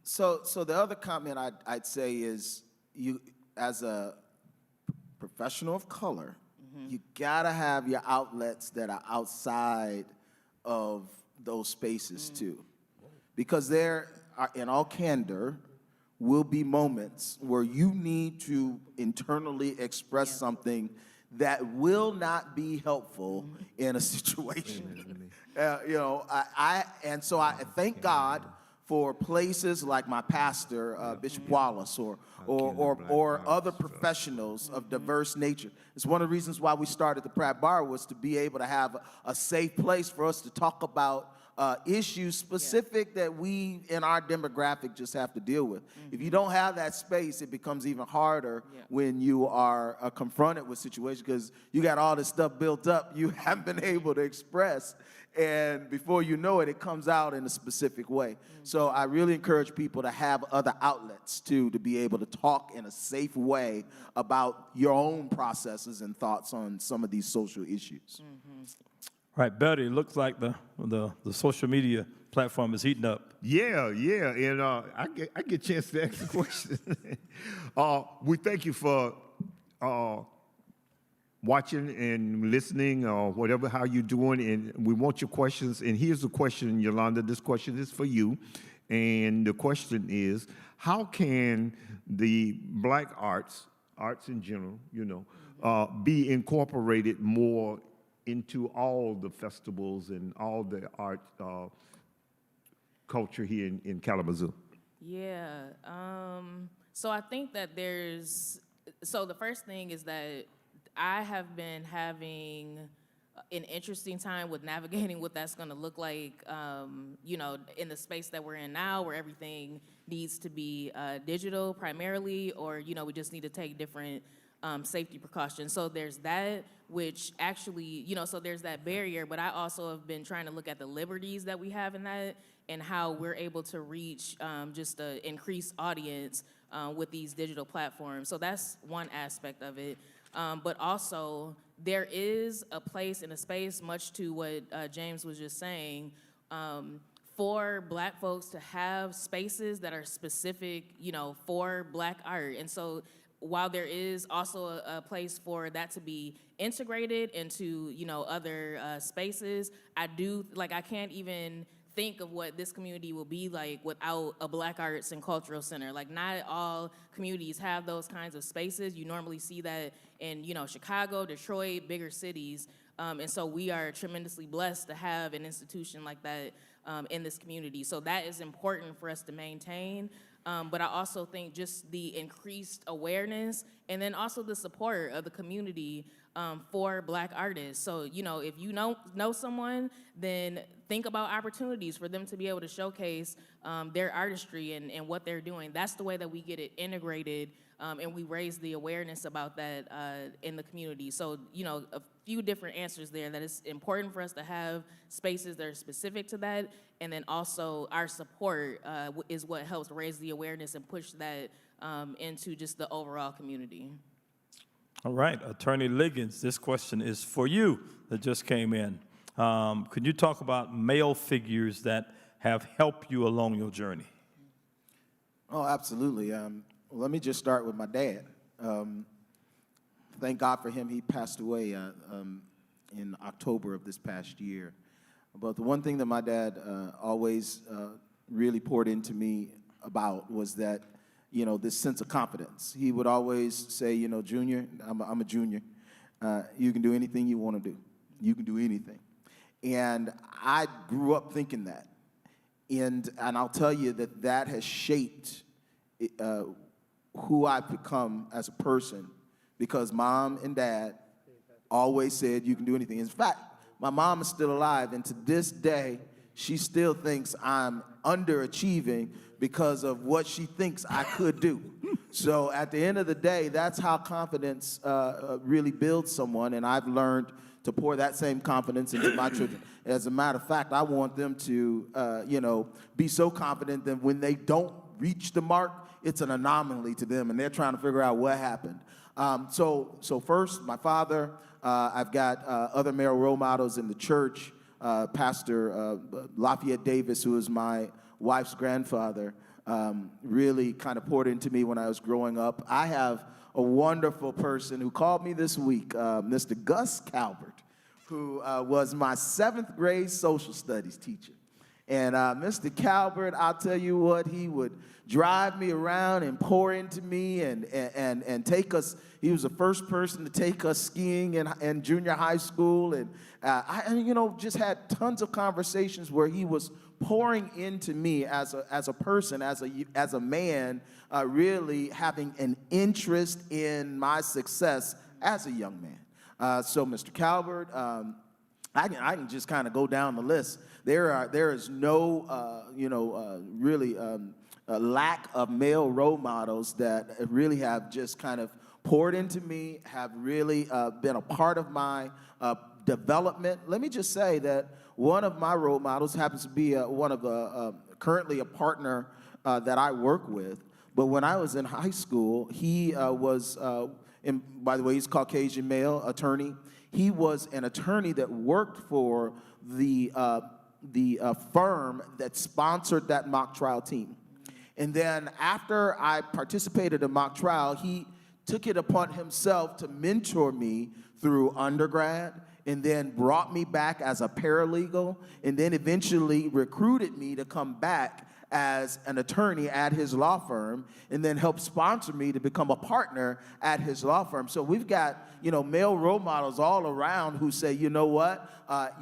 So the other comment I'd say is, you, as a professional of color, you gotta have your outlets that are outside of those spaces too, because there are, in all candor, will be moments where you need to internally express something that will not be helpful in a situation. And so I thank God for places like my pastor, Bishop Wallace, or other professionals of diverse nature. It's one of the reasons why we started the Pratt Bar, was to be able to have a safe place for us to talk about issues specific that we in our demographic just have to deal with. If you don't have that space, it becomes even harder when you are confronted with situations, because you got all this stuff built up you haven't been able to express, and before you know it, it comes out in a specific way. So I really encourage people to have other outlets too, to be able to talk in a safe way about your own processes and thoughts on some of these social issues. Right, Betty, it looks like the social media platform is heating up. Yeah, and I get a chance to ask a question. We thank you for watching and listening, or whatever, how you're doing, and we want your questions. And here's the question, Yolanda. This question is for you, and the question is: how can the black arts in general, be incorporated more into all the festivals and all the art culture here in Kalamazoo? Yeah. So I think that the first thing is that I have been having an interesting time with navigating what that's going to look like, in the space that we're in now, where everything needs to be digital primarily, or, we just need to take different safety precautions. So there's that, which actually, so there's that barrier, but I also have been trying to look at the liberties that we have in that and how we're able to reach just an increased audience with these digital platforms. So that's one aspect of it. But also, there is a place and a space, much to what James was just saying, for black folks to have spaces that are specific, for black art. And so while there is also a place for that to be integrated into, other spaces, I can't even think of what this community will be like without a Black Arts and Cultural Center. Like, not all communities have those kinds of spaces. You normally see that in, Chicago, Detroit, bigger cities. And so we are tremendously blessed to have an institution like that in this community. So that is important for us to maintain. But I also think just the increased awareness and then also the support of the community for Black artists. So, if you know someone, then think about opportunities for them to be able to showcase their artistry and what they're doing. That's the way that we get it integrated, and we raise the awareness about that in the community. So, a few different answers there, that it's important for us to have spaces that are specific to that, and then also our support is what helps raise the awareness and push that into just the overall community. All right, Attorney Liggins, this question is for you that just came in. Could you talk about male figures that have helped you along your journey? Oh, absolutely. Let me just start with my dad. Thank God for him. He passed away in October of this past year. But the one thing that my dad always really poured into me about was that, this sense of confidence. He would always say, Junior, I'm a junior. You can do anything you want to do. You can do anything. And I grew up thinking that. And I'll tell you that has shaped who I've become as a person, because Mom and Dad always said you can do anything. In fact, My mom is still alive, and to this day, she still thinks I'm underachieving because of what she thinks I could do. So at the end of the day, that's how confidence really builds someone, and I've learned to pour that same confidence into my children. As a matter of fact, I want them to, be so confident that when they don't reach the mark, it's an anomaly to them, and they're trying to figure out what happened. So first, my father. I've got other male role models in the church. Pastor Lafayette Davis, who is my wife's grandfather, really kind of poured into me when I was growing up. I have a wonderful person who called me this week, Mr. Gus Calvert, who was my 7th grade social studies teacher. And Mr. Calvert, I'll tell you what, he would drive me around and pour into me and take us. He was the first person to take us skiing in junior high school. And I just had tons of conversations where he was pouring into me as a person, as a man, really having an interest in my success as a young man. So Mr. Calvert, I can just kind of go down the list. There is no really lack of male role models that really have just kind of poured into me, have really been a part of my development. Let me just say that one of my role models happens to be currently a partner that I work with. But when I was in high school, he was, by the way, he's Caucasian male attorney. He was an attorney that worked for the firm that sponsored that mock trial team. And then after I participated in mock trial, he took it upon himself to mentor me through undergrad, and then brought me back as a paralegal, and then eventually recruited me to come back as an attorney at his law firm, and then helped sponsor me to become a partner at his law firm. So we've got, male role models all around who say, you know what,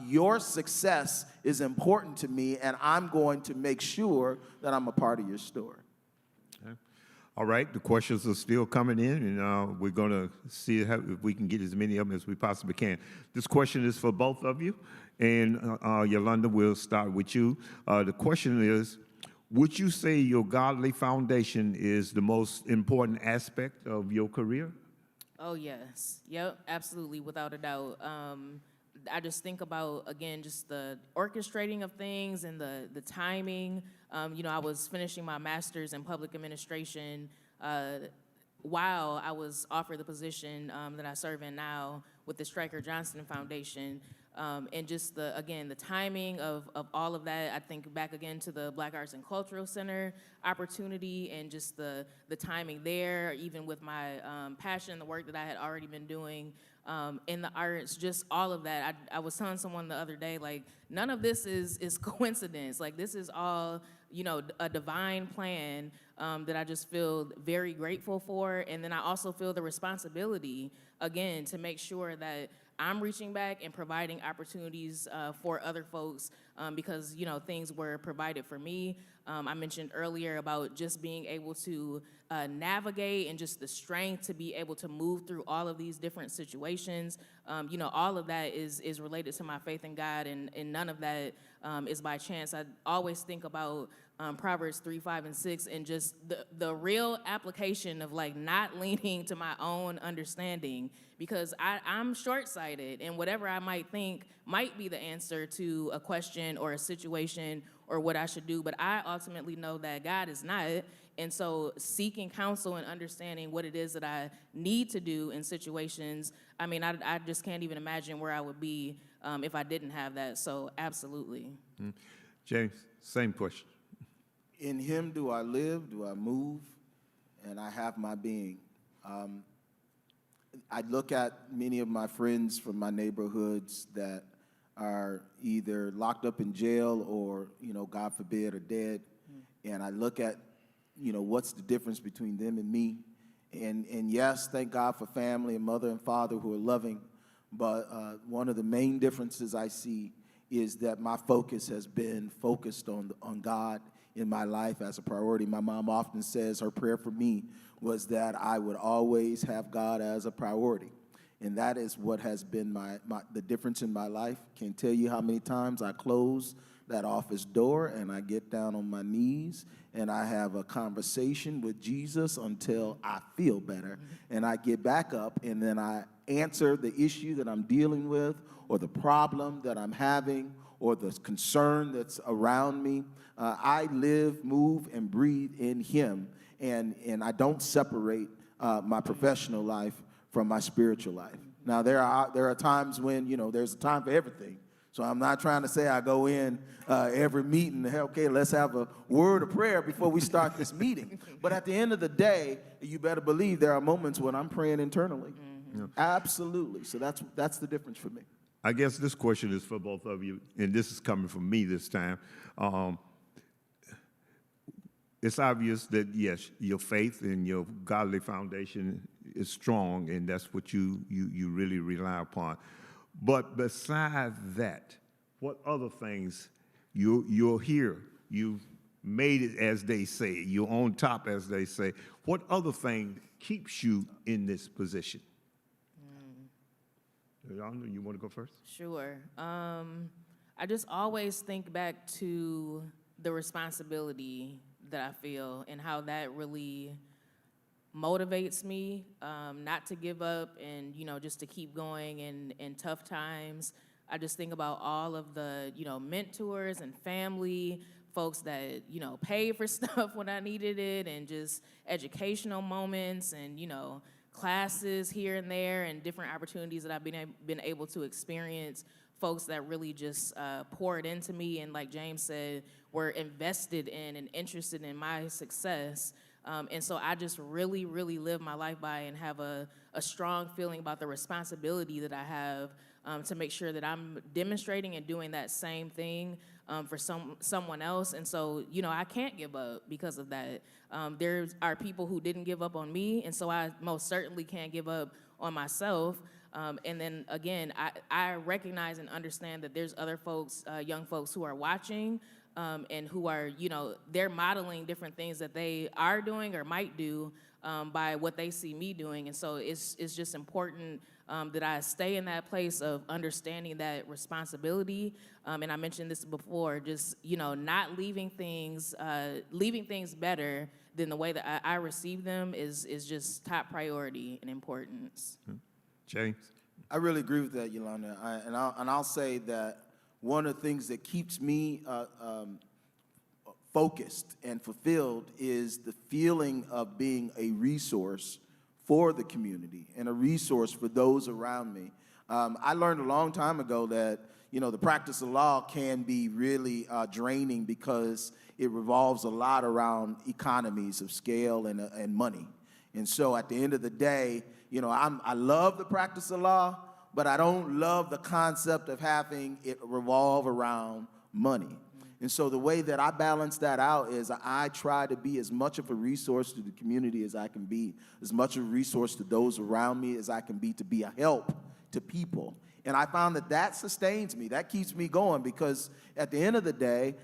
your success is important to me, and I'm going to make sure that I'm a part of your story. Okay. All right, the questions are still coming in, and we're going to see if we can get as many of them as we possibly can. This question is for both of you, and Yolanda, we'll start with you. The question is, would you say your godly foundation is the most important aspect of your career? Oh, yes. Yep, absolutely, without a doubt. I just think about, again, just the orchestrating of things and the timing. I was finishing my master's in public administration while I was offered the position that I serve in now with the Stryker Johnson Foundation. And just the timing of all of that. I think back again to the Black Arts and Cultural Center opportunity, and just the timing there, even with my passion, the work that I had already been doing in the arts, just all of that. I was telling someone the other day, like, none of this is coincidence. Like, this is all, a divine plan that I just feel very grateful for. And then I also feel the responsibility, again, to make sure that I'm reaching back and providing opportunities for other folks because, things were provided for me. I mentioned earlier about just being able to navigate and just the strength to be able to move through all of these different situations. All of that is related to my faith in God, and none of that is by chance. I always think about Proverbs 3, 5, and 6, and just the real application of, like, not leaning to my own understanding, because I'm short-sighted, and whatever I might think might be the answer to a question or a situation or what I should do, but I ultimately know that God is not. And so seeking counsel and understanding what it is that I need to do in situations, I just can't even imagine where I would be if I didn't have that. So absolutely. James, same question. In him do I live, do I move, and I have my being. I look at many of my friends from my neighborhoods that are either locked up in jail or, God forbid, are dead. And I look at, what's the difference between them and me. And yes, thank God for family and mother and father who are loving. But one of the main differences I see is that my focus has been focused on God in my life as a priority. My mom often says her prayer for me was that I would always have God as a priority. And that is what has been the difference in my life. Can't tell you how many times I close that office door and I get down on my knees and I have a conversation with Jesus until I feel better. And I get back up and then I answer the issue that I'm dealing with or the problem that I'm having or the concern that's around me. I live, move, and breathe in him. And I don't separate my professional life from my spiritual life. Now, there are times when, there's a time for everything. So I'm not trying to say I go in every meeting, okay, let's have a word of prayer before we start this meeting. But at the end of the day, you better believe there are moments when I'm praying internally. Mm-hmm. Absolutely. So that's the difference for me. I guess this question is for both of you, and this is coming from me this time. It's obvious that, yes, your faith and your godly foundation is strong, and that's what you really rely upon. But besides that, what other things you're here? You've made it, as they say. You're on top, as they say. What other thing keeps you in this position? Yolanda, you want to go first? Sure. I just always think back to the responsibility that I feel and how that really motivates me not to give up and, just to keep going in tough times. I just think about all of the, mentors and family, folks that, paid for stuff when I needed it, and just educational moments and, classes here and there and different opportunities that I've been able to experience, folks that really just poured into me and, like James said, were invested in and interested in my success. And so I just really, really live my life by and have a strong feeling about the responsibility that I have to make sure that I'm demonstrating and doing that same thing for someone else. And so, I can't give up because of that. There are people who didn't give up on me, and so I most certainly can't give up on myself. And then again, I recognize and understand that there's other folks, young folks who are watching and who are, they're modeling different things that they are doing or might do by what they see me doing. And so it's just important that I stay in that place of understanding that responsibility. And I mentioned this before, just, not leaving things better than the way that I receive them is just top priority and importance. James? I really agree with that, Yolanda. I'll say that one of the things that keeps me focused and fulfilled is the feeling of being a resource for the community and a resource for those around me. I learned a long time ago that, the practice of law can be really draining because it revolves a lot around economies of scale and money. And so at the end of the day, I love the practice of law, but I don't love the concept of having it revolve around money. And so the way that I balance that out is I try to be as much of a resource to the community as I can be, as much of a resource to those around me as I can be a help to people. And I found that sustains me, that keeps me going, because at the end of the day,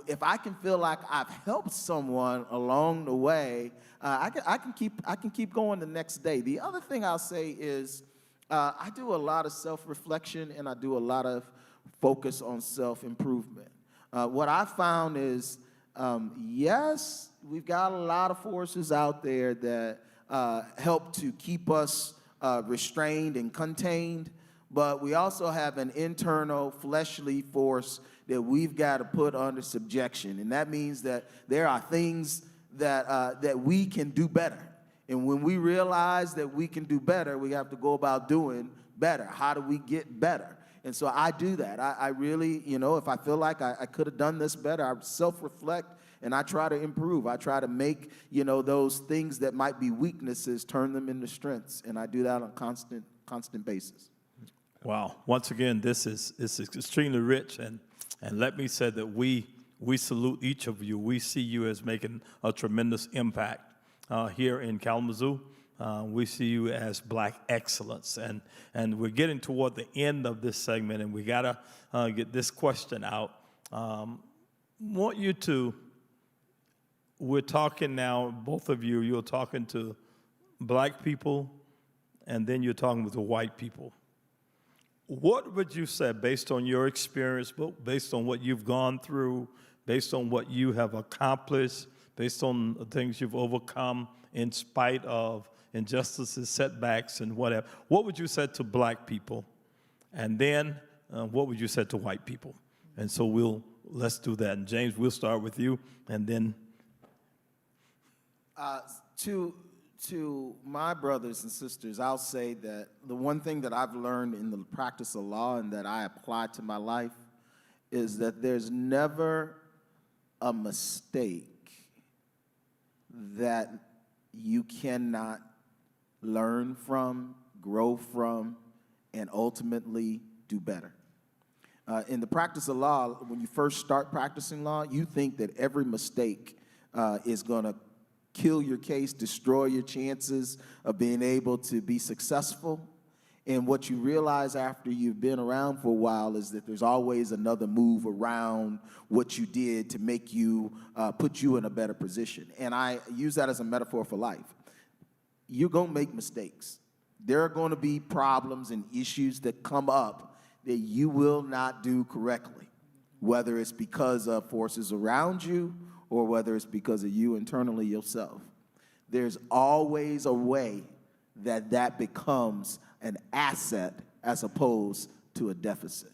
if I can feel like I've helped someone along the way, I can keep going the next day. The other thing I'll say is I do a lot of self-reflection and I do a lot of focus on self-improvement. What I found is, yes, we've got a lot of forces out there that help to keep us restrained and contained, but we also have an internal fleshly force that we've got to put under subjection. And that means that there are things that we can do better. And when we realize that we can do better, we have to go about doing better. How do we get better? And so I do that. I really, if I feel like I could have done this better, I self-reflect and I try to improve. I try to make, those things that might be weaknesses, turn them into strengths. And I do that on a constant basis. Wow. Once again, this is extremely rich. And let me say that we salute each of you. We see you as making a tremendous impact here in Kalamazoo. We see you as Black excellence. And we're getting toward the end of this segment, and we got to get this question out. Want you to, we're talking now, both of you, you're talking to Black people and then you're talking with the white people. What would you say, based on your experience, based on what you've gone through, based on what you have accomplished, based on the things you've overcome in spite of injustices, setbacks, and whatever, what would you say to black people? And then what would you say to white people? And so let's do that. And James, we'll start with you, and then. To my brothers and sisters, I'll say that the one thing that I've learned in the practice of law and that I apply to my life is that there's never a mistake that you cannot learn from, grow from, and ultimately do better. In the practice of law, when you first start practicing law, you think that every mistake is going to kill your case, destroy your chances of being able to be successful. And what you realize after you've been around for a while is that there's always another move around what you did to make you, put you in a better position. And I use that as a metaphor for life. You're going to make mistakes. There are going to be problems and issues that come up that you will not do correctly, whether it's because of forces around you or whether it's because of you internally yourself. There's always a way that becomes an asset as opposed to a deficit.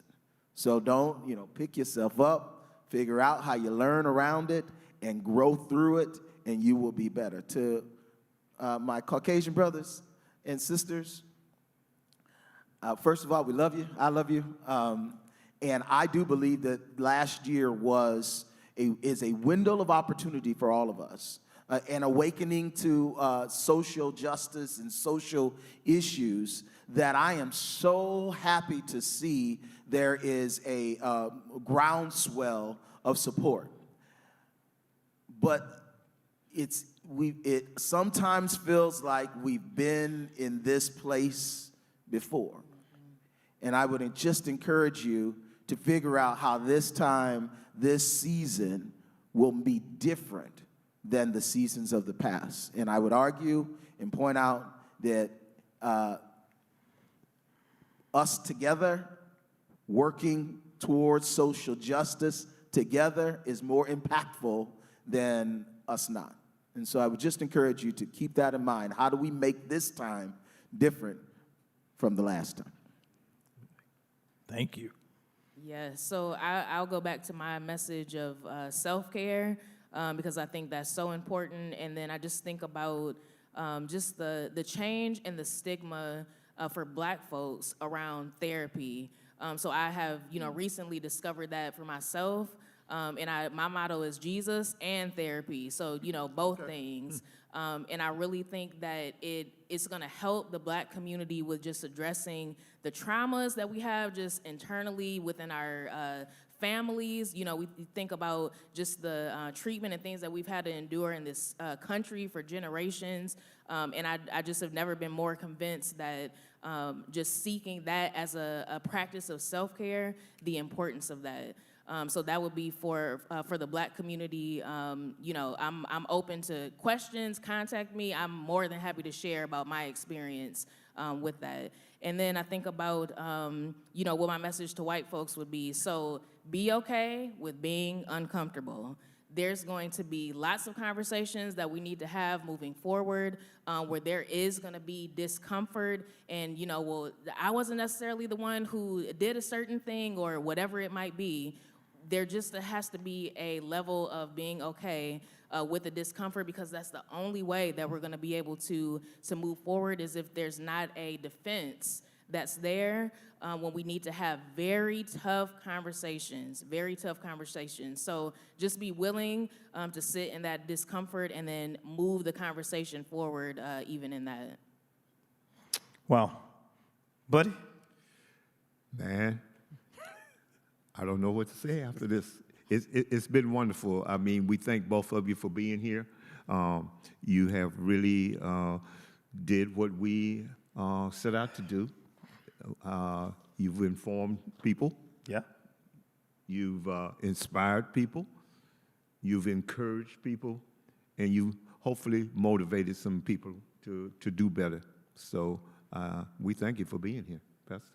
So don't, pick yourself up, figure out how you learn around it, and grow through it, and you will be better. To my Caucasian brothers and sisters, first of all, we love you. I love you. And I do believe that last year is a window of opportunity for all of us, an awakening to social justice and social issues that I am so happy to see there is a groundswell of support. But it sometimes feels like we've been in this place before. And I would just encourage you to figure out how this time, this season will be different than the seasons of the past. And I would argue and point out that us together, working towards social justice together is more impactful than us not. And so I would just encourage you to keep that in mind. How do we make this time different from the last time? Thank you. Yeah, so I'll go back to my message of self-care because I think that's so important. And then I just think about just the change and the stigma for Black folks around therapy. So I have, recently discovered that for myself. And my motto is Jesus and therapy. So, both things. And I really think that it's going to help the Black community with just addressing the traumas that we have just internally within our families. We think about just the treatment and things that we've had to endure in this country for generations. And I just have never been more convinced that just seeking that as a practice of self-care, the importance of that. So that would be for the Black community. I'm open to questions. Contact me. I'm more than happy to share about my experience with that. And then I think about what my message to white folks would be. So be okay with being uncomfortable. There's going to be lots of conversations that we need to have moving forward where there is going to be discomfort and, I wasn't necessarily the one who did a certain thing or whatever it might be. There just has to be a level of being okay with the discomfort because that's the only way that we're going to be able to move forward is if there's not a defense that's there when we need to have very tough conversations. So just be willing to sit in that discomfort and then move the conversation forward even in that. Wow. Buddy? Man, I don't know what to say after this. It's been wonderful. I mean, we thank both of you for being here. You have really did what we set out to do. You've informed people. Yeah. You've inspired people. You've encouraged people. And you hopefully motivated some people to do better. So we thank you for being here, Pastor.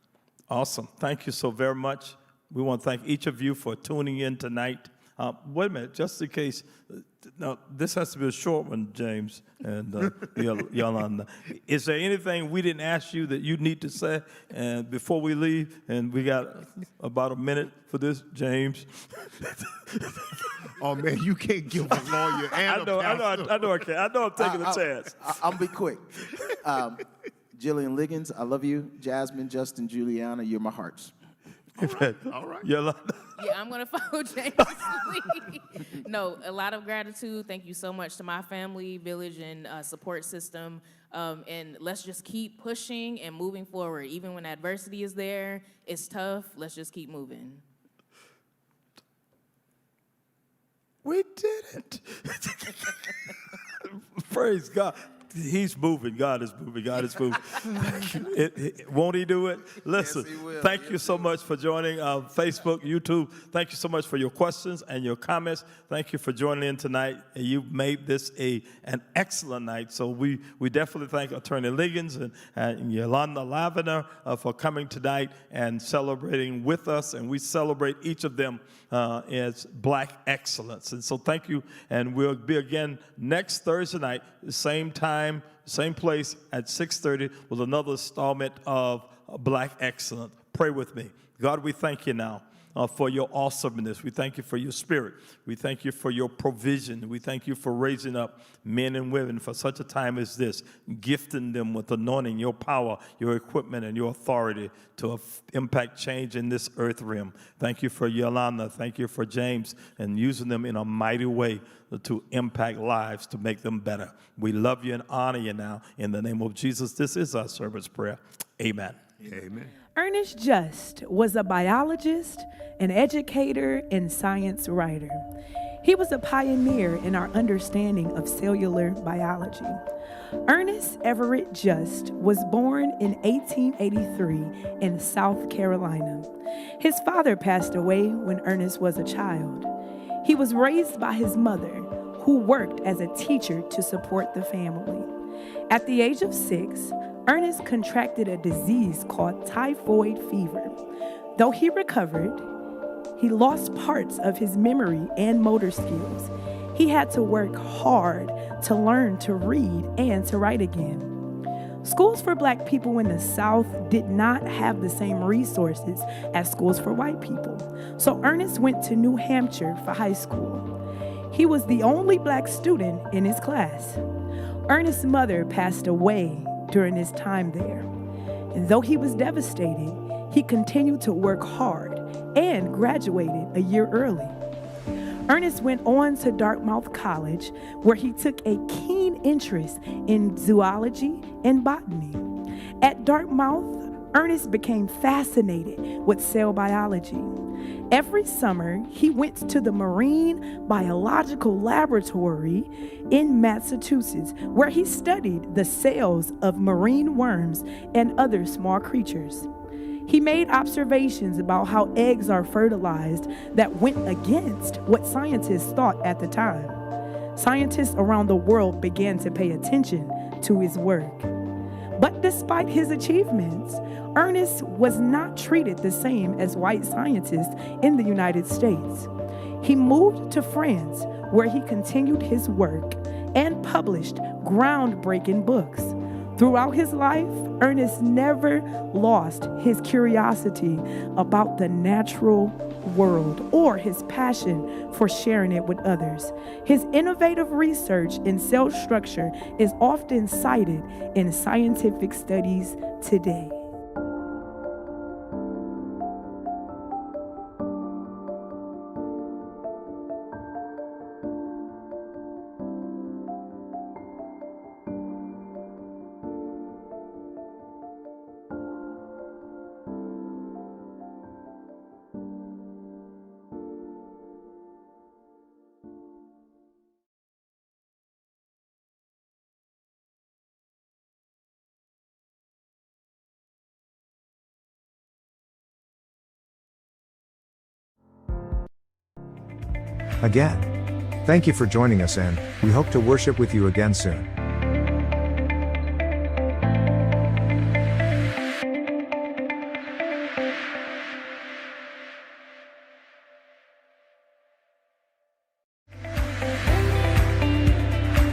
Awesome. Thank you so very much. We want to thank each of you for tuning in tonight. Wait a minute, just in case. Now, this has to be a short one, James and Yolanda. Is there anything we didn't ask you that you need to say before we leave? And we got about a minute for this, James. Oh, man, you can't give a lawyer and I know I can. I know I'm taking a chance. I'll be quick. Jillian Liggins, I love you. Jasmine, Justin, Juliana, you're my hearts. All right. Yolanda. Yeah, I'm gonna follow James' lead. No, a lot of gratitude. Thank you so much to my family, village, and support system. And let's just keep pushing and moving forward. Even when adversity is there, it's tough. Let's just keep moving. We did it. Praise God. He's moving. God is moving. God is moving. Won't he do it? Listen, Yes, he will. thank you so much for joining Facebook, YouTube. Thank you so much for your questions and your comments. Thank you for joining in tonight. You made this an excellent night. So we definitely thank Attorney Liggins and Yolanda Lavender for coming tonight and celebrating with us. And we celebrate each of them as Black excellence. And so thank you. And we'll be again next Thursday night, the same time, same place at 6:30 with another installment of Black Excellence. Pray with me. God, we thank you now for your awesomeness. We thank you for your spirit. We thank you for your provision. We thank you for raising up men and women for such a time as this, gifting them with anointing, your power, your equipment, and your authority to impact change in this earth realm. Thank you for Yolanda. Thank you for James and using them in a mighty way to impact lives, to make them better. We love you and honor you now. In the name of Jesus, this is our servant's prayer. Amen. Amen. Ernest Just was a biologist, an educator, and science writer. He was a pioneer in our understanding of cellular biology. Ernest Everett Just was born in 1883 in South Carolina. His father passed away when Ernest was a child. He was raised by his mother, who worked as a teacher to support the family. At the age of 6, Ernest contracted a disease called typhoid fever. Though he recovered, he lost parts of his memory and motor skills. He had to work hard to learn to read and to write again. Schools for Black people in the South did not have the same resources as schools for white people. So Ernest went to New Hampshire for high school. He was the only Black student in his class. Ernest's mother passed away during his time there. And though he was devastated, he continued to work hard and graduated a year early. Ernest went on to Dartmouth College, where he took a keen interest in zoology and botany. At Dartmouth, Ernest became fascinated with cell biology. Every summer, he went to the Marine Biological Laboratory in Massachusetts, where he studied the cells of marine worms and other small creatures. He made observations about how eggs are fertilized that went against what scientists thought at the time. Scientists around the world began to pay attention to his work. But despite his achievements, Ernest was not treated the same as white scientists in the United States. He moved to France, where he continued his work and published groundbreaking books. Throughout his life, Ernest never lost his curiosity about the natural world or his passion for sharing it with others. His innovative research in cell structure is often cited in scientific studies today. Again, thank you for joining us and we hope to worship with you again soon.